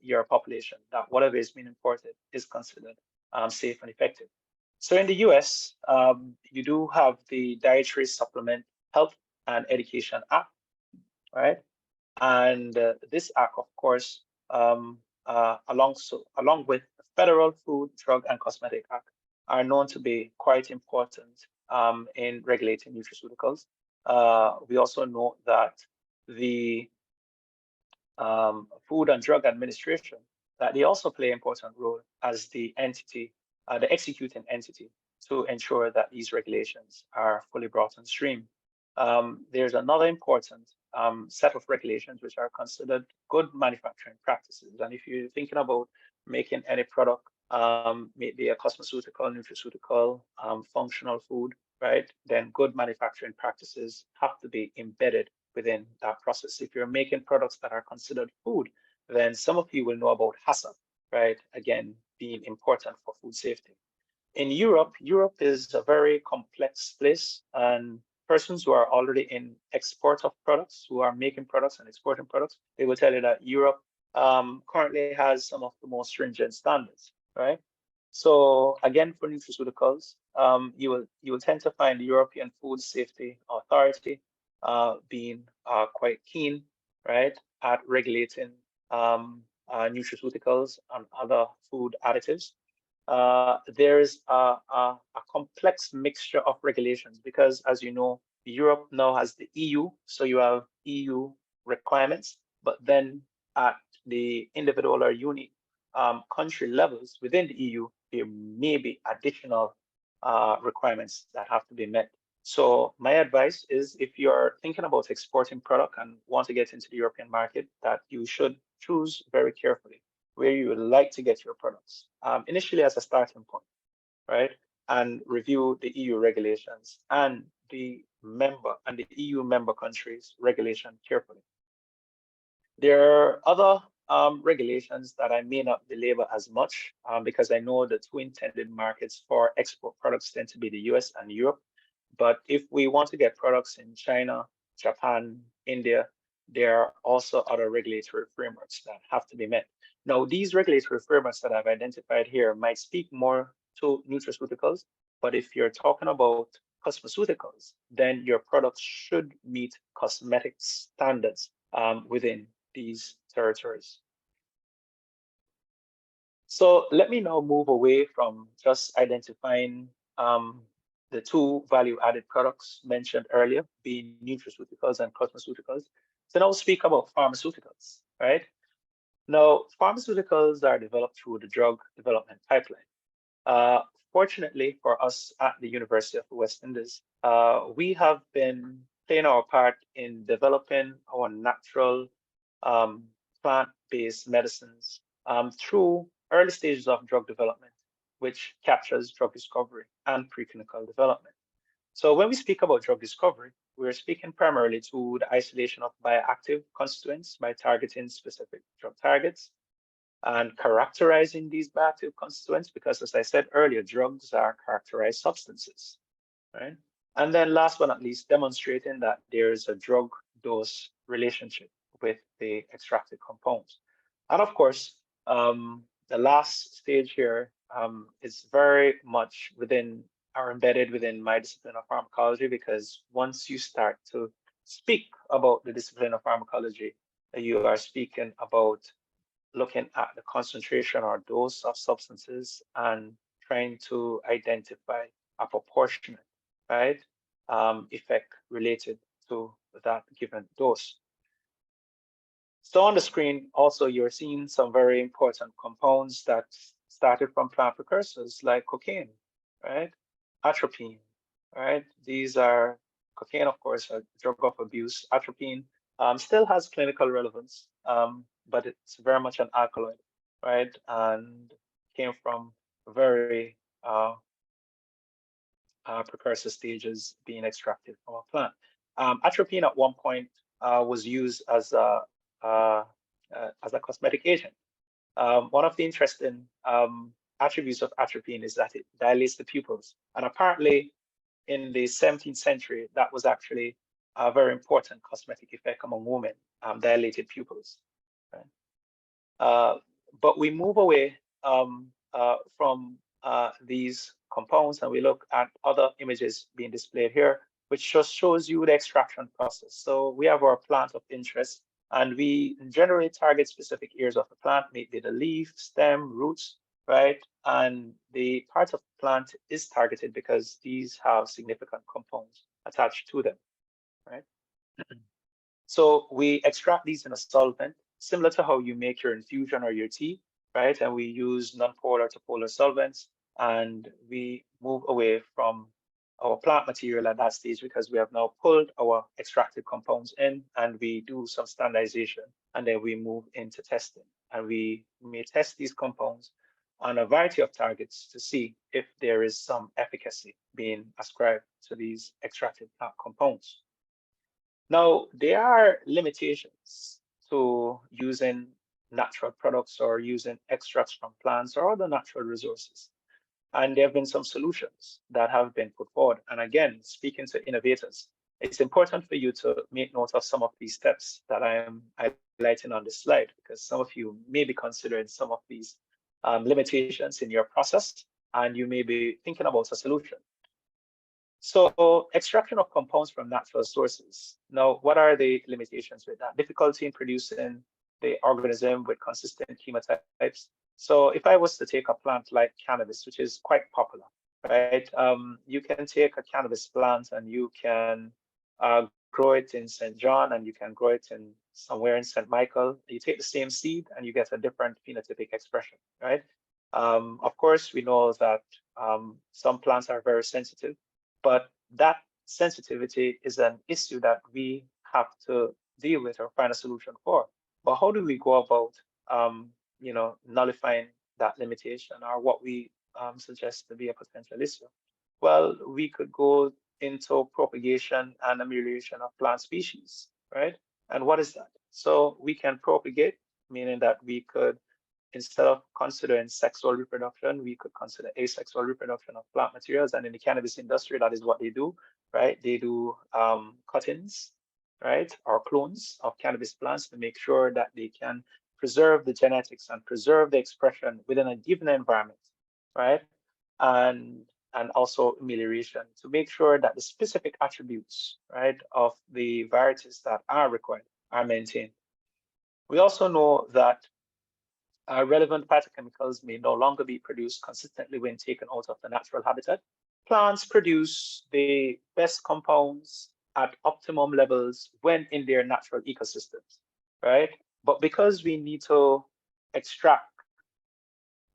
your population that whatever is being imported is considered safe and effective. So in the US, you do have the Dietary Supplement Health and Education Act, right? And this act, of course, along with the Federal Food, Drug, and Cosmetic Act, are known to be quite important in regulating nutraceuticals. We also know that the Food and Drug Administration, that they also play an important role as the entity, the executing entity, to ensure that these regulations are fully brought on stream. There's another important set of regulations which are considered good manufacturing practices. And if you're thinking about making any product, maybe a cosmeceutical, nutraceutical, functional food, right, then good manufacturing practices have to be embedded within that process. If you're making products that are considered food, then some of you will know about HACCP, right? Again, being important for food safety. In Europe, Europe is a very complex place, and persons who are already in export of products, who are making products and exporting products, they will tell you that Europe currently has some of the most stringent standards, right? So again, for nutraceuticals, you will tend to find the European Food Safety Authority being quite keen, right, at regulating nutraceuticals and other food additives. There's a complex mixture of regulations because, as you know, Europe now has the EU, so you have EU requirements, but then at the individual or unique country levels within the EU, there may be additional requirements that have to be met. So my advice is if you're thinking about exporting product and want to get into the European market, that you should choose very carefully where you would like to get your products, initially as a starting point, right? And review the EU regulations and the EU member countries' regulation carefully. There are other regulations that I may not belabor as much because I know the two intended markets for export products tend to be the US and Europe. But if we want to get products in China, Japan, India, there are also other regulatory frameworks that have to be met. Now, these regulatory frameworks that I've identified here might speak more to nutraceuticals, but if you're talking about cosmeceuticals, then your products should meet cosmetic standards within these territories. So let me now move away from just identifying the two value-added products mentioned earlier, being nutraceuticals and cosmeceuticals, to now speak about pharmaceuticals, right? Now, pharmaceuticals are developed through the drug development pipeline. Fortunately for us at the University of the West Indies, we have been playing our part in developing our natural plant-based medicines through early stages of drug development, which captures drug discovery and preclinical development. So when we speak about drug discovery, we're speaking primarily to the isolation of bioactive constituents by targeting specific drug targets and characterizing these bioactive constituents, because as I said earlier, drugs are characterized substances, right? And then last but not least, demonstrating that there is a drug dose relationship with the extracted compounds. And of course, the last stage here is very much embedded within my discipline of pharmacology, because once you start to speak about the discipline of pharmacology, you are speaking about looking at the concentration or dose of substances and trying to identify a proportionate, right, effect related to that given dose. So on the screen, also, you're seeing some very important compounds that started from plant precursors like cocaine, right? Atropine, right? These are cocaine, of course, a drug of abuse. Atropine still has clinical relevance, but it's very much an alkaloid, right? And came from very precursor stages being extracted from a plant. Atropine at one point was used as a cosmetic agent. One of the interesting attributes of atropine is that it dilates the pupils, and apparently in the 17th century, that was actually a very important cosmetic effect among women, dilated pupils. Right? But we move away from these compounds, and we look at other images being displayed here, which just shows you the extraction process. So we have our plant of interest, and we generally target specific areas of the plant, maybe the leaf, stem, roots, right? And the part of the plant is targeted because these have significant compounds attached to them, right? So we extract these in a solvent, similar to how you make your infusion or your tea, right? And we use non-polar to polar solvents, and we move away from our plant material at that stage because we have now pulled our extracted compounds in, and we do some standardization, and then we move into testing. And we may test these compounds on a variety of targets to see if there is some efficacy being ascribed to these extracted plant compounds. Now, there are limitations to using natural products or using extracts from plants or other natural resources. And there have been some solutions that have been put forward. And again, speaking to innovators, it's important for you to make note of some of these steps that I am highlighting on this slide, because some of you may be considering some of these limitations in your process, and you may be thinking about a solution. So extraction of compounds from natural sources. Now, what are the limitations with that? Difficulty in producing the organism with consistent chemotypes. So if I was to take a plant like cannabis, which is quite popular, right? You can take a cannabis plant and you can grow it in St. John, and you can grow it in somewhere in St. Michael. You take the same seed and you get a different phenotypic expression, right? Of course, we know that some plants are very sensitive, but that sensitivity is an issue that we have to deal with or find a solution for. But how do we go about, nullifying that limitation, or what we suggest to be a potential issue? Well, we could go into propagation and amelioration of plant species, right? And what is that? So we can propagate, meaning that we could, instead of considering sexual reproduction, we could consider asexual reproduction of plant materials. And in the cannabis industry, that is what they do, right? They do cuttings, right, or clones of cannabis plants to make sure that they can preserve the genetics and preserve the expression within a given environment, right? And also amelioration to make sure that the specific attributes, right, of the varieties that are required are maintained. We also know that relevant phytochemicals may no longer be produced consistently when taken out of the natural habitat. Plants produce the best compounds at optimum levels when in their natural ecosystems, right? But because we need to extract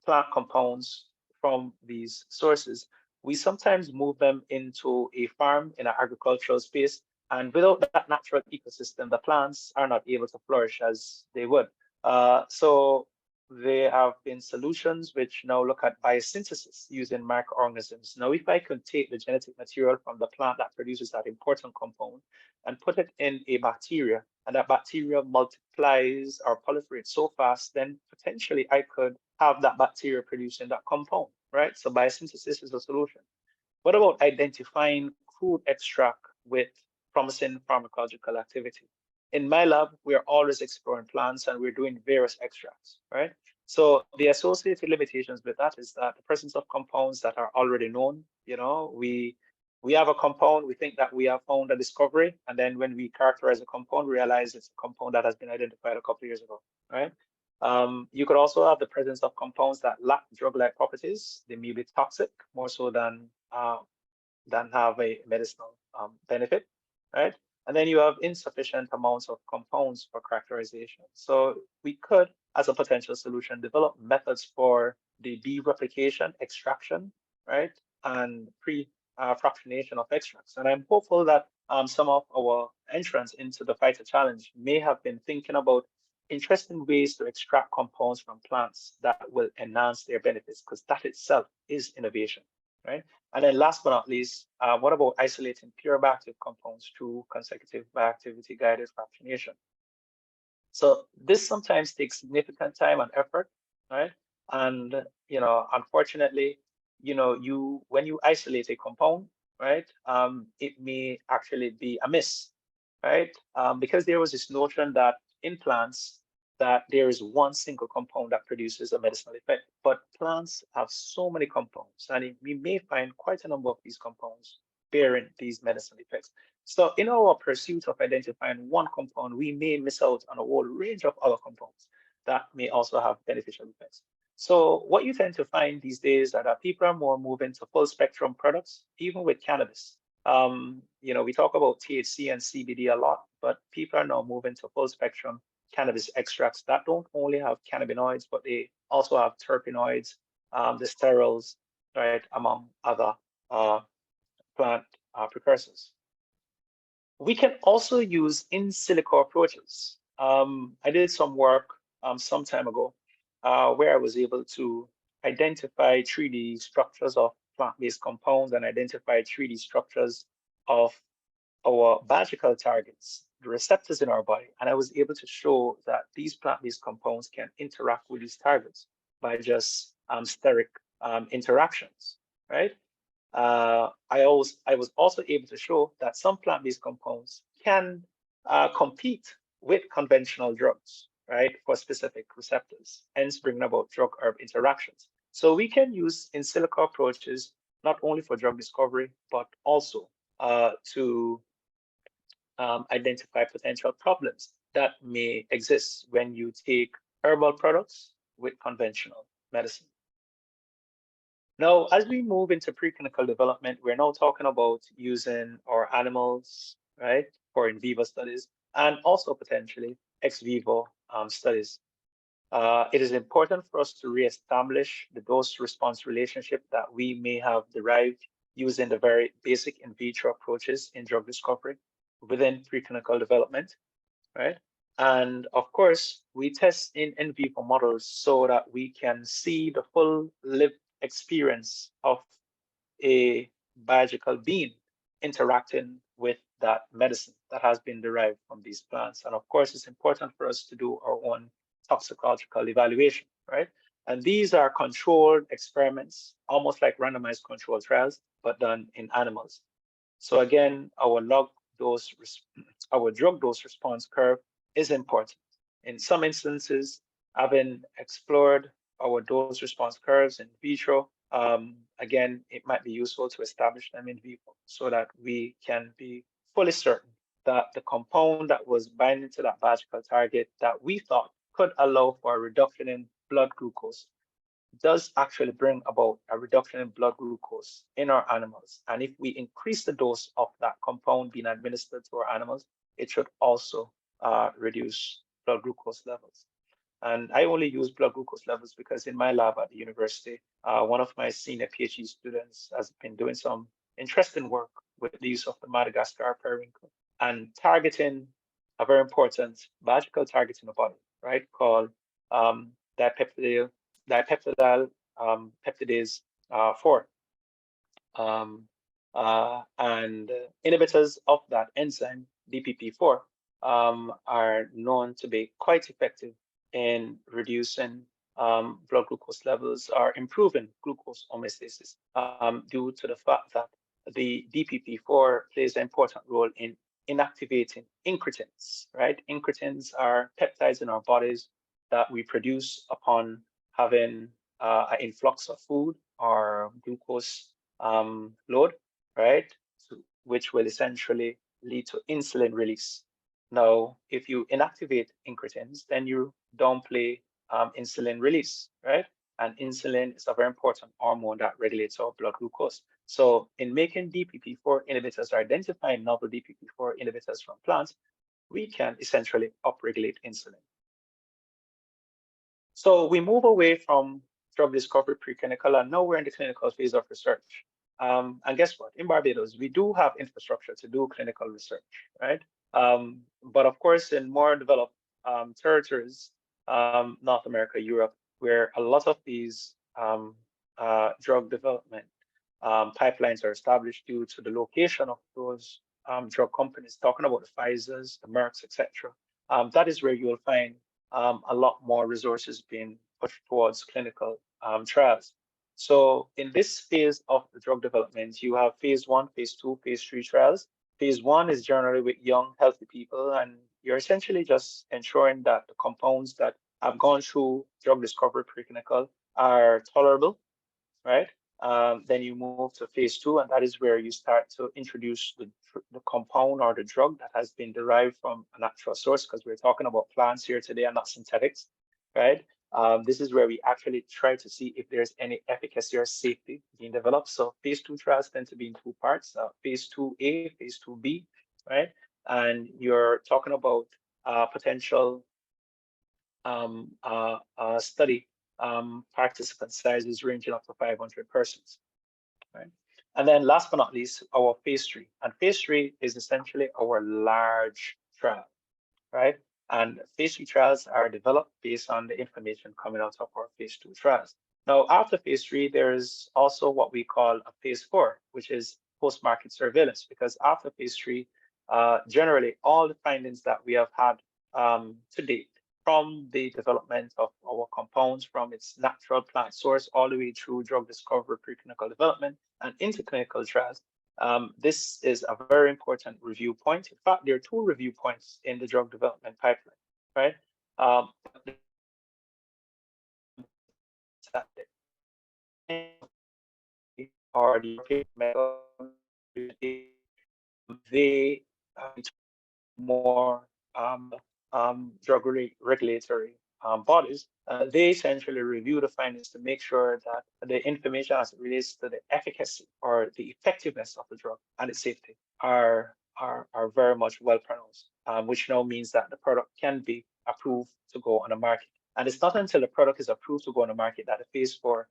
plant compounds from these sources, we sometimes move them into a farm in an agricultural space. And without that natural ecosystem, the plants are not able to flourish as they would. So there have been solutions which now look at biosynthesis using microorganisms. Now, if I could take the genetic material from the plant that produces that important compound and put it in a bacteria, and that bacteria multiplies or proliferates so fast, then potentially I could have that bacteria producing that compound, right? So biosynthesis is a solution. What about identifying crude extract with promising pharmacological activity? In my lab, we're always exploring plants and we're doing various extracts, right? So the associated limitations with that is that the presence of compounds that are already known, we have a compound, we think that we have found a discovery, and then when we characterize a compound, we realize it's a compound that has been identified a couple of years ago, right? You could also have the presence of compounds that lack drug-like properties. They may be toxic more so than have a medicinal benefit, right? And then you have insufficient amounts of compounds for characterization. So we could, as a potential solution, develop methods for the de-replication, extraction, right, and pre-fractionation of extracts. And I'm hopeful that some of our entrants into the phyto challenge may have been thinking about interesting ways to extract compounds from plants that will enhance their benefits, because that itself is innovation. right? And then last but not least, what about isolating pure bioactive compounds through consecutive bioactivity guided fractionation? So this sometimes takes significant time and effort, right? And unfortunately, when you isolate a compound, right, it may actually be a miss, right? Because there was this notion that in plants that there is one single compound that produces a medicinal effect, but plants have so many compounds, and we may find quite a number of these compounds bearing these medicinal effects. So in our pursuit of identifying one compound, we may miss out on a whole range of other compounds that may also have beneficial effects. So what you tend to find these days are that people are more moving to full spectrum products, even with cannabis. We talk about THC and CBD a lot, but people are now moving to full spectrum cannabis extracts that don't only have cannabinoids, but they also have terpenoids, the sterols, right, among other plant precursors. We can also use in silico approaches. I did some work some time ago where I was able to identify 3D structures of plant-based compounds and identify 3D structures of our biological targets, the receptors in our body. And I was able to show that these plant-based compounds can interact with these targets by just steric interactions, right? I was also able to show that some plant-based compounds can compete with conventional drugs, right, for specific receptors, hence bringing about drug-herb interactions. So we can use in silico approaches not only for drug discovery, but also to identify potential problems that may exist when you take herbal products with conventional medicine. Now, as we move into preclinical development, we're now talking about using our animals, right, for in vivo studies, and also potentially ex vivo studies. It is important for us to reestablish the dose-response relationship that we may have derived using the very basic in vitro approaches in drug discovery within preclinical development, right? And of course, we test in vivo models so that we can see the full lived experience of a biological being interacting with that medicine that has been derived from these plants. And of course, it's important for us to do our own toxicological evaluation, right? And these are controlled experiments, almost like randomized controlled trials, but done in animals. So again, our drug dose response curve is important. In some instances, having explored our dose response curves in vitro, again, it might be useful to establish them in vivo so that we can be fully certain that the compound that was binding to that biological target that we thought could allow for a reduction in blood glucose does actually bring about a reduction in blood glucose in our animals. And if we increase the dose of that compound being administered to our animals, it should also reduce blood glucose levels. And I only use blood glucose levels because in my lab at the university, one of my senior PhD students has been doing some interesting work with the use of the Madagascar periwinkle and targeting a very important biological target in the body, right, called dipeptidyl peptidase 4. And inhibitors of that enzyme, DPP4, are known to be quite effective in reducing blood glucose levels or improving glucose homeostasis due to the fact that the DPP4 plays an important role in inactivating incretins, right? Incretins are peptides in our bodies that we produce upon having an influx of food or glucose load, right? So, which will essentially lead to insulin release. Now, if you inactivate incretins, then you downplay insulin release, right? And insulin is a very important hormone that regulates our blood glucose. So in making DPP4 inhibitors or identifying novel DPP4 inhibitors from plants, we can essentially upregulate insulin. So we move away from drug discovery preclinical, and now we're in the clinical phase of research. And guess what? In Barbados, we do have infrastructure to do clinical research, right? But of course, in more developed territories, North America, Europe, where a lot of these drug development pipelines are established due to the location of those drug companies, talking about the Pfizers, the Mercks, etc. That is where you will find a lot more resources being pushed towards clinical trials. So in this phase of the drug development, you have phase 1, phase 2, phase 3 trials. Phase 1 is generally with young, healthy people, and you're essentially just ensuring that the compounds that have gone through drug discovery preclinical are tolerable, right? Then you move to phase 2, and that is where you start to introduce the compound or the drug that has been derived from a natural source, because we're talking about plants here today and not synthetics, right? This is where we actually try to see if there's any efficacy or safety being developed. So phase 2 trials tend to be in 2 parts, phase 2A, phase 2B, right? And you're talking about potential study participant sizes ranging up to 500 persons, right? And then last but not least, our phase 3. And phase 3 is essentially our large trial, right? And phase 3 trials are developed based on the information coming out of our phase 2 trials. Now, after phase 3, there is also what we call a phase 4, which is post-market surveillance, because after phase 3, generally all the findings that we have had to date from the development of our compounds from its natural plant source all the way through drug discovery, preclinical development, and into clinical trials. This is a very important review point. In fact, there are 2 review points in the drug development pipeline, right? Or the European Medical, they more drug regulatory bodies, they essentially review the findings to make sure that the information as it relates to the efficacy or the effectiveness of the drug and its safety are very much well pronounced, which now means that the product can be approved to go on the market. And it's not until the product is approved to go on the market that the phase 4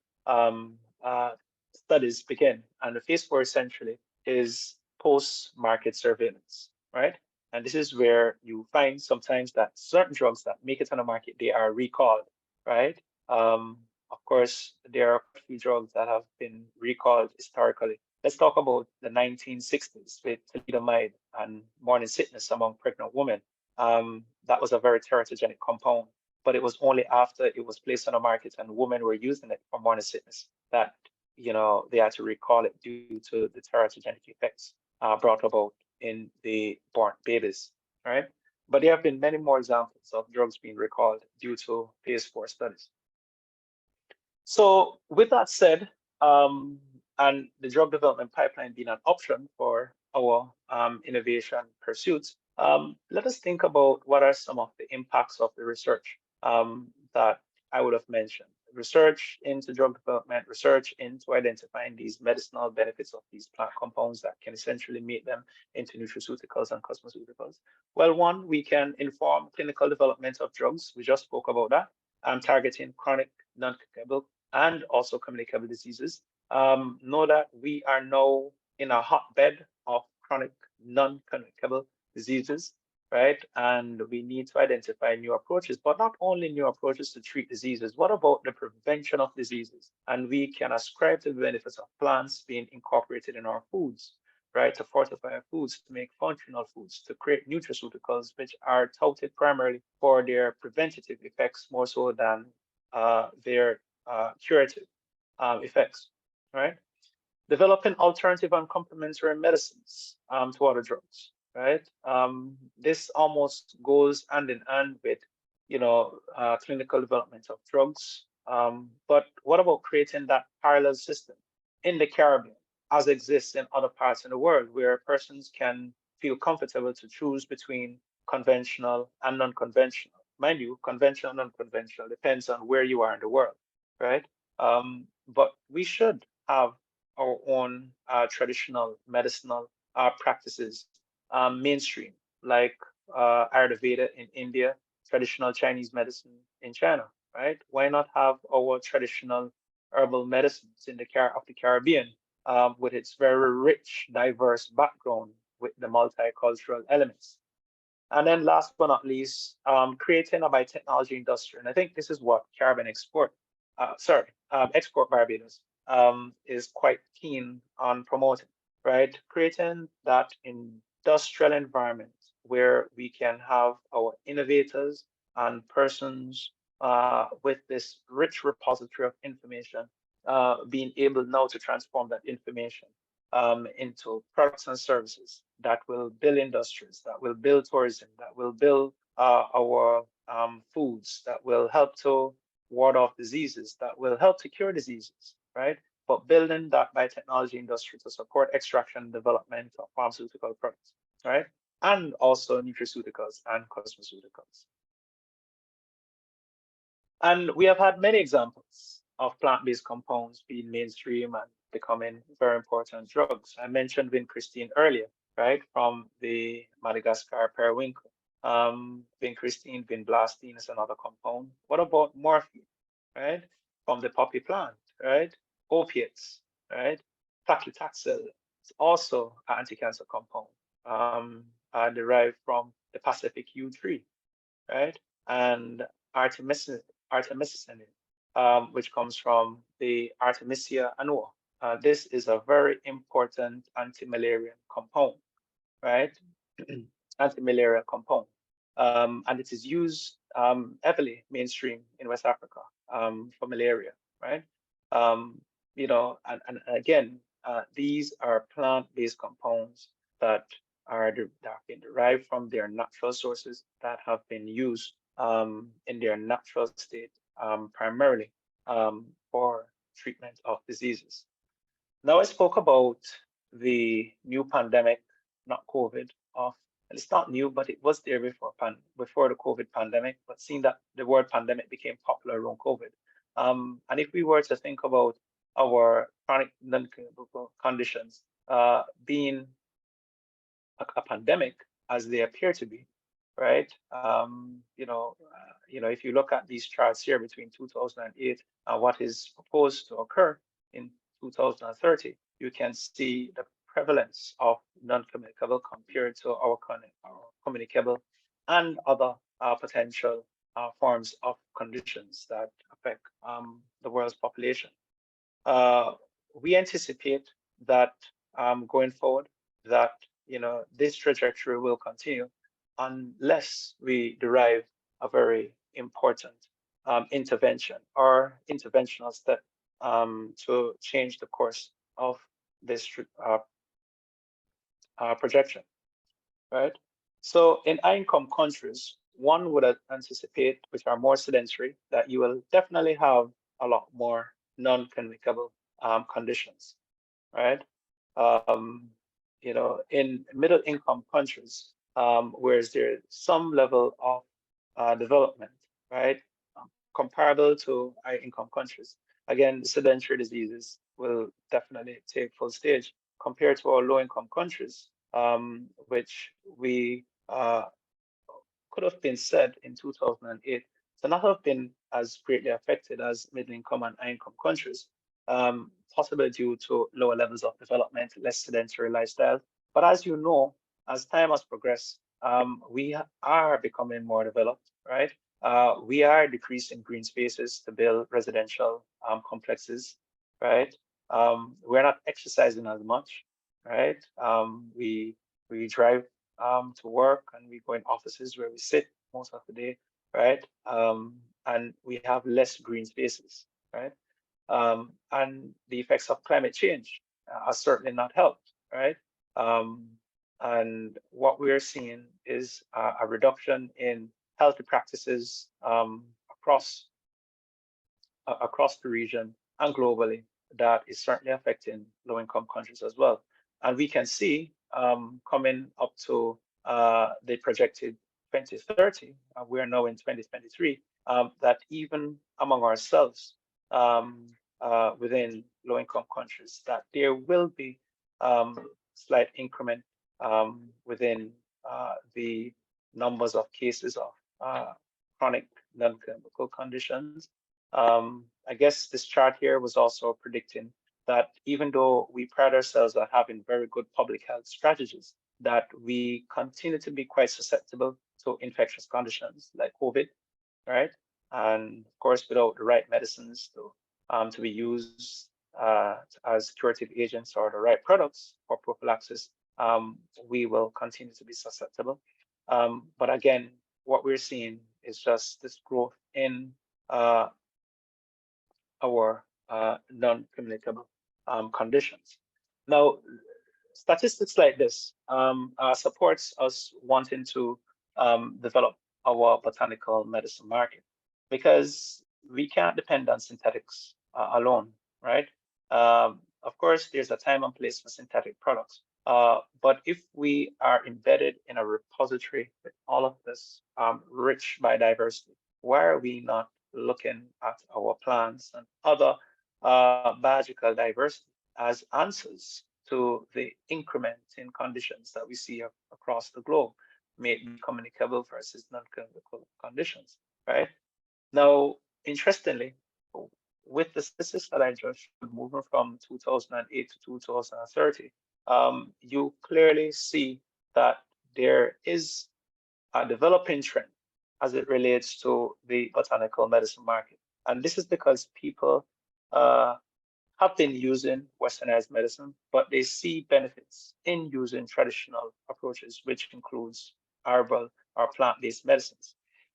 studies begin. And the phase 4 essentially is post-market surveillance, right? And this is where you find sometimes that certain drugs that make it on the market, they are recalled, right? Of course, there are a few drugs that have been recalled historically. Let's talk about the 1960s with thalidomide and morning sickness among pregnant women. That was a very teratogenic compound, but it was only after it was placed on the market and women were using it for morning sickness that they had to recall it due to the teratogenic effects brought about in the born babies, right? But there have been many more examples of drugs being recalled due to phase 4 studies. So with that said, and the drug development pipeline being an option for our innovation pursuits, let us think about what are some of the impacts of the research that I would have mentioned. Research into drug development, research into identifying these medicinal benefits of these plant compounds that can essentially make them into nutraceuticals and cosmeceuticals. Well, one, we can inform clinical development of drugs. We just spoke about that. Targeting chronic, non-communicable, and also communicable diseases. Know that we are now in a hotbed of chronic, non-communicable diseases, right? And we need to identify new approaches, but not only new approaches to treat diseases. What about the prevention of diseases? And we can ascribe to the benefits of plants being incorporated in our foods, right? To fortify our foods, to make functional foods, to create nutraceuticals, which are touted primarily for their preventative effects more so than their curative effects, right? Developing alternative and complementary medicines to other drugs, right? This almost goes hand in hand with, clinical development of drugs. But what about creating that parallel system in the Caribbean, as exists in other parts in the world, where persons can feel comfortable to choose between conventional and non-conventional? Mind you, conventional and non-conventional depends on where you are in the world, right? But we should have our own traditional medicinal practices mainstream, like Ayurveda in India, traditional Chinese medicine in China, right? Why not have our traditional herbal medicines in the Caribbean with its very rich, diverse background with the multicultural elements? And then last but not least, creating a biotechnology industry. And I think this is what Export Barbados is quite keen on promoting, right? Creating that industrial environment where we can have our innovators and persons with this rich repository of information being able now to transform that information into products and services that will build industries, that will build tourism, that will build our foods, that will help to ward off diseases, that will help to cure diseases, right? But building that biotechnology industry to support extraction and development of pharmaceutical products, right? And also nutraceuticals and cosmeceuticals. And we have had many examples of plant-based compounds being mainstream and becoming very important drugs. I mentioned vincristine earlier, right? From the Madagascar periwinkle. Vincristine, vinblastine is another compound. What about morphine, right? From the poppy plant, right? Opiates, right? Paclitaxel is also an anti-cancer compound derived from the Pacific yew tree, right? And artemisinin, which comes from the Artemisia annua. This is a very important anti-malarial compound, right? Anti-malarial compound. And it is used heavily mainstream in West Africa for malaria, right? You know, and again, these are plant-based compounds that have been derived from their natural sources that have been used in their natural state, primarily for treatment of diseases. Now I spoke about the new pandemic, not COVID, and it's not new, but it was there before the COVID pandemic, but seeing that the word pandemic became popular around COVID. And if we were to think about our chronic non-communicable conditions being a pandemic, as they appear to be, right? If you look at these charts here between 2008 and what is proposed to occur in 2030, you can see the prevalence of non-communicable compared to our communicable and other potential forms of conditions that affect the world's population. We anticipate that going forward, that this trajectory will continue unless we derive a very important intervention or interventional step to change the course of this projection, right? So in high-income countries, one would anticipate, which are more sedentary, that you will definitely have a lot more non-communicable conditions, right? In middle-income countries, where there's some level of development, right, comparable to high-income countries. Again, sedentary diseases will definitely take full stage compared to our low-income countries, which we could have been said in 2008 to not have been as greatly affected as middle-income and high-income countries, possibly due to lower levels of development, less sedentary lifestyle. But as you know, as time has progressed, we are becoming more developed, right? We are decreasing green spaces to build residential complexes, right? We're not exercising as much, right? We drive to work and we go in offices where we sit most of the day, right? And we have less green spaces, right? And the effects of climate change are certainly not helped, right? And what we're seeing is a reduction in healthy practices across the region and globally that is certainly affecting low-income countries as well. And we can see coming up to the projected 2030, we are now in 2023, that even among ourselves within low-income countries, that there will be slight increment within the numbers of cases of chronic non-communicable conditions. I guess this chart here was also predicting that even though we pride ourselves on having very good public health strategies, that we continue to be quite susceptible to infectious conditions like COVID, right? And of course, without the right medicines to be used as curative agents or the right products for prophylaxis, we will continue to be susceptible. But again, what we're seeing is just this growth in our non-communicable conditions. Now, statistics like this supports us wanting to develop our botanical medicine market, because we can't depend on synthetics alone, right? Of course, there's a time and place for synthetic products, but if we are embedded in a repository with all of this rich biodiversity, why are we not looking at our plants and other biological diversity as answers to the increment in conditions that we see across the globe, may it be communicable versus non-communicable conditions, right? Now, interestingly, with the statistics that I just showed, moving from 2008 to 2030, you clearly see that there is a developing trend as it relates to the botanical medicine market. And this is because people have been using westernized medicine, but they see benefits in using traditional approaches, which includes herbal or plant-based medicines,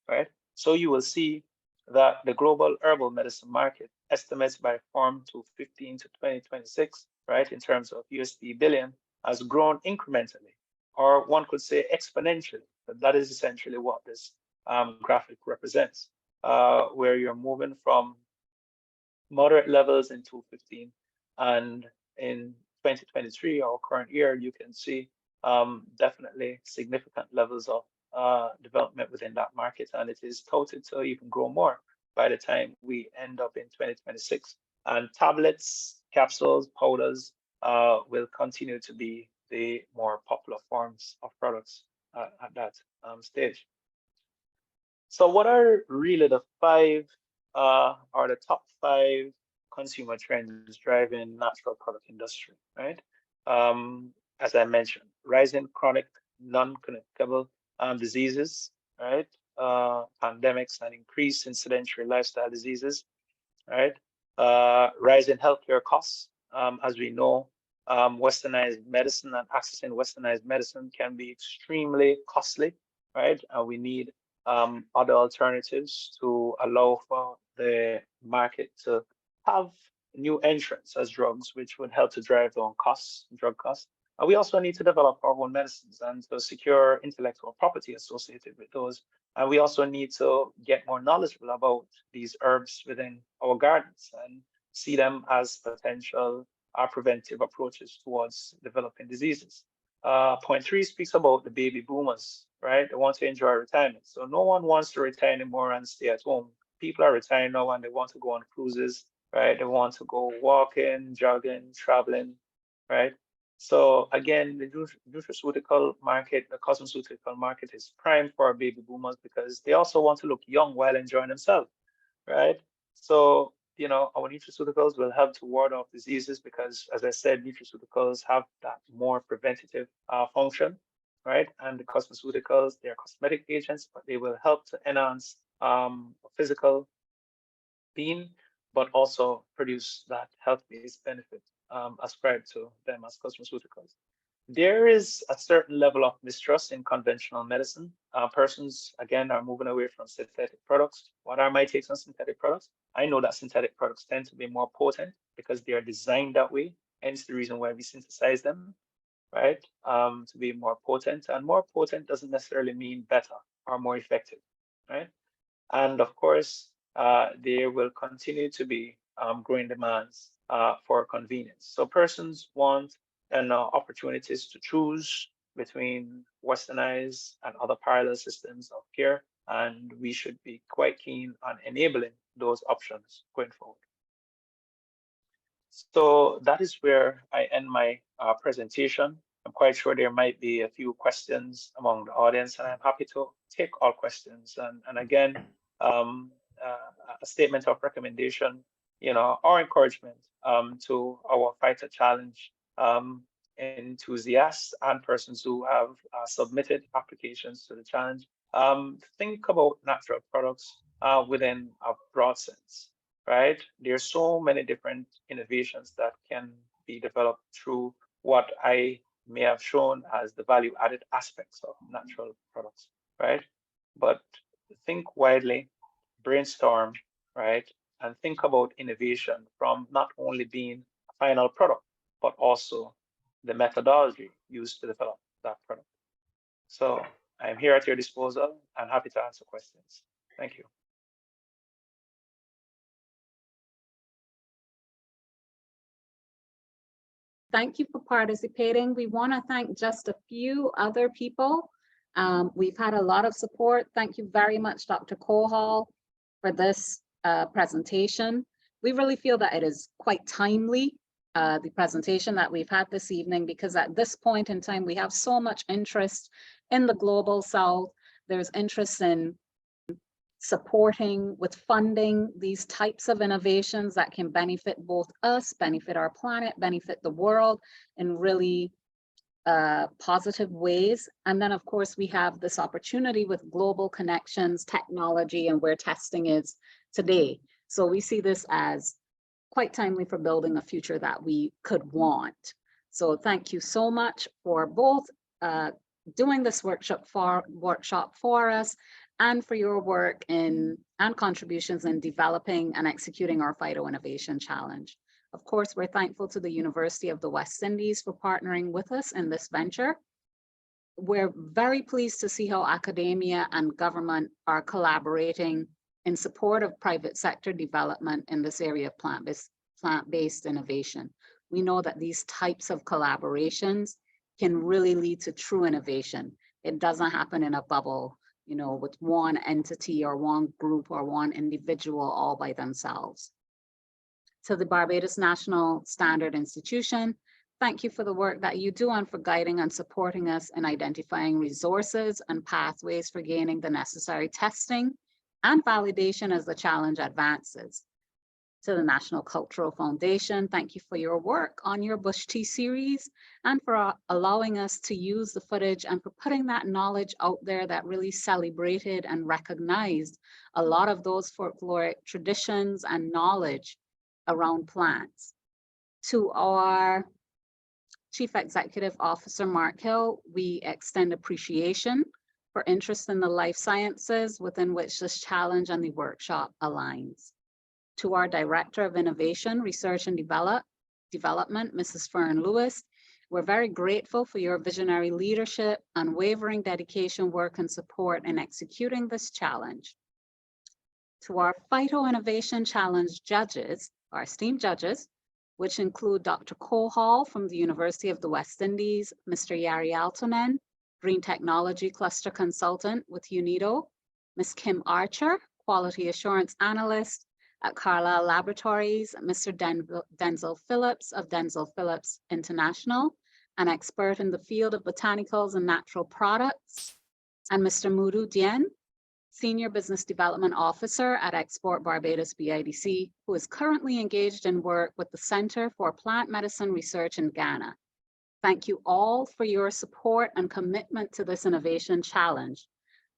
right? So you will see that the global herbal medicine market, estimates by Form 215 to 2026, right, in terms of USD billion, has grown incrementally, or one could say exponentially. But that is essentially what this graphic represents, where you're moving from moderate levels in 2015, and in 2023, our current year, you can see definitely significant levels of development within that market, and it is touted to even grow more by the time we end up in 2026. And tablets, capsules, powders will continue to be the more popular forms of products at that stage. So what are really the the top 5 consumer trends driving natural product industry, right? As I mentioned, rising chronic non-communicable diseases, right? Pandemics and increased incidentary lifestyle diseases, right? Rising healthcare costs. As we know, westernized medicine and accessing westernized medicine can be extremely costly, right? And we need other alternatives to allow for the market to have new entrants as drugs, which would help to drive down costs, drug costs. And we also need to develop our own medicines and to secure intellectual property associated with those. And we also need to get more knowledgeable about these herbs within our gardens and see them as potential preventive approaches towards developing diseases. Point 3 speaks about the baby boomers, right? They want to enjoy retirement. So no one wants to retire anymore and stay at home. People are retiring now and they want to go on cruises, right? They want to go walking, jogging, traveling, right? So again, the nutraceutical market, the cosmeceutical market is prime for baby boomers because they also want to look young while enjoying themselves, right? So, you know, our nutraceuticals will help to ward off diseases because, as I said, nutraceuticals have that more preventative function, right? And the cosmeceuticals, they're cosmetic agents, but they will help to enhance physical being, but also produce that health-based benefit ascribed to them as cosmeceuticals. There is a certain level of mistrust in conventional medicine. Persons, again, are moving away from synthetic products. What are my takes on synthetic products? I know that synthetic products tend to be more potent because they are designed that way, hence the reason why we synthesize them, right? To be more potent, and more potent doesn't necessarily mean better or more effective, right? And of course, there will continue to be growing demands for convenience. So persons want opportunities to choose between westernized and other parallel systems of care, and we should be quite keen on enabling those options going forward. So that is where I end my presentation. I'm quite sure there might be a few questions among the audience, and I'm happy to take all questions. And again, a statement of recommendation, you know, or encouragement to our Fighter Challenge enthusiasts and persons who have submitted applications to the challenge. Think about natural products within a broad sense. right? There's so many different innovations that can be developed through what I may have shown as the value added aspects of natural products, right? But think widely, brainstorm, right? And think about innovation from not only being a final product, but also the methodology used to develop that product. So I'm here at your disposal. I'm happy to answer questions. Thank you. Thank you for participating. We want to thank just a few other people. We've had a lot of support. Thank you very much, Dr. Cohall, for this presentation. We really feel that it is quite timely, the presentation that we've had this evening, because at this point in time, we have so much interest in the Global South. There's interest in supporting with funding these types of innovations that can benefit both us, benefit our planet, benefit the world in really positive ways. And then of course we have this opportunity with global connections, technology, and where testing is today. So we see this as quite timely for building a future that we could want. So thank you so much for both doing this workshop for us, and for your work and contributions in developing and executing our phyto-innovation challenge. Of course, we're thankful to the University of the West Indies for partnering with us in this venture. We're very pleased to see how academia and government are collaborating in support of private sector development in this area of plant-based innovation. We know that these types of collaborations can really lead to true innovation. It doesn't happen in a bubble, you know, with one entity or one group or one individual all by themselves. To the Barbados National Standard Institution, thank you for the work that you do and for guiding and supporting us in identifying resources and pathways for gaining the necessary testing and validation as the challenge advances. To the National Cultural Foundation, thank you for your work on your Bush Tea series and for allowing us to use the footage and for putting that knowledge out there that really celebrated and recognized a lot of those folkloric traditions and knowledge around plants. To our Chief Executive Officer, Mark Hill, we extend appreciation for interest in the life sciences within which this challenge and the workshop aligns. To our Director of Innovation, Research and Development, Mrs. Fern Lewis, we're very grateful for your visionary leadership, unwavering dedication, work, and support in executing this challenge. To our Phyto-Innovation Challenge judges, our esteemed judges, which include Dr. Cohall from the University of the West Indies, Mr. Yari Altonen, Green Technology Cluster Consultant with UNIDO, Ms. Kim Archer, Quality Assurance Analyst at Carlisle Laboratories, Mr. Denzel Phillips of Denzel Phillips International, an expert in the field of botanicals and natural products, and Mr. Mudu Dien, Senior Business Development Officer at Export Barbados BIDC, who is currently engaged in work with the Center for Plant Medicine Research in Ghana. Thank you all for your support and commitment to this innovation challenge.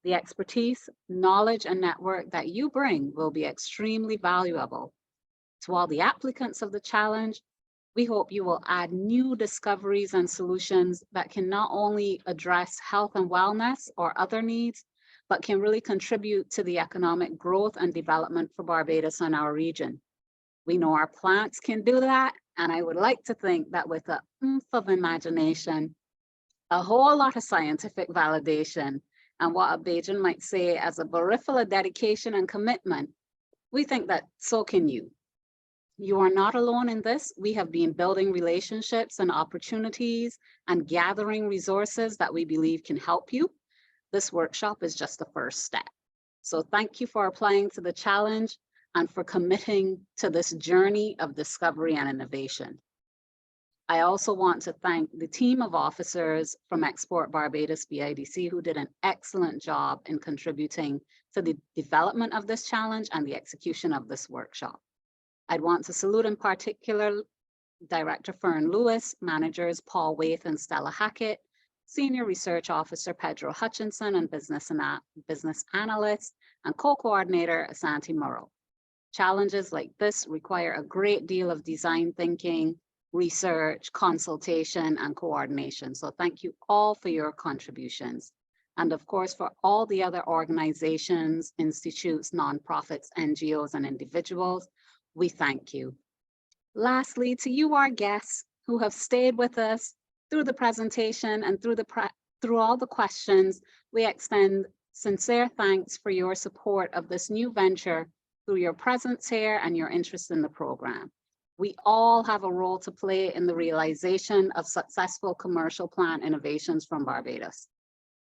The expertise, knowledge, and network that you bring will be extremely valuable. To all the applicants of the challenge, we hope you will add new discoveries and solutions that can not only address health and wellness or other needs, but can really contribute to the economic growth and development for Barbados and our region. We know our plants can do that, and I would like to think that with an oomph of imagination, a whole lot of scientific validation, and what a Bajan might say as a barifula dedication and commitment, we think that so can you. You are not alone in this. We have been building relationships and opportunities and gathering resources that we believe can help you. This workshop is just the first step. So thank you for applying to the challenge and for committing to this journey of discovery and innovation. I also want to thank the team of officers from Export Barbados BIDC who did an excellent job in contributing to the development of this challenge and the execution of this workshop. I'd want to salute in particular Director Fern Lewis, managers Paul Waith and Stella Hackett, Senior Research Officer Pedro Hutchinson, and business analyst and co-coordinator Asante Murrow. Challenges like this require a great deal of design thinking, research, consultation, and coordination. So thank you all for your contributions. And of course, for all the other organizations, institutes, nonprofits, NGOs, and individuals, we thank you. Lastly, to you, our guests who have stayed with us through the presentation and through all the questions, we extend sincere thanks for your support of this new venture through your presence here and your interest in the program. We all have a role to play in the realization of successful commercial plant innovations from Barbados.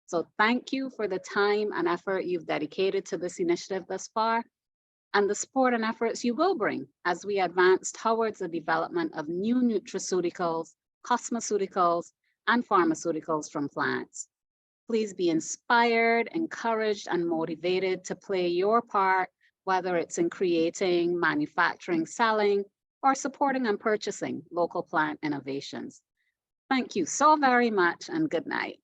So thank you for the time and effort you've dedicated to this initiative thus far, and the support and efforts you will bring as we advance towards the development of new nutraceuticals, cosmeceuticals, and pharmaceuticals from plants. Please be inspired, encouraged, and motivated to play your part, whether it's in creating, manufacturing, selling, or supporting and purchasing local plant innovations. Thank you so very much, and good night.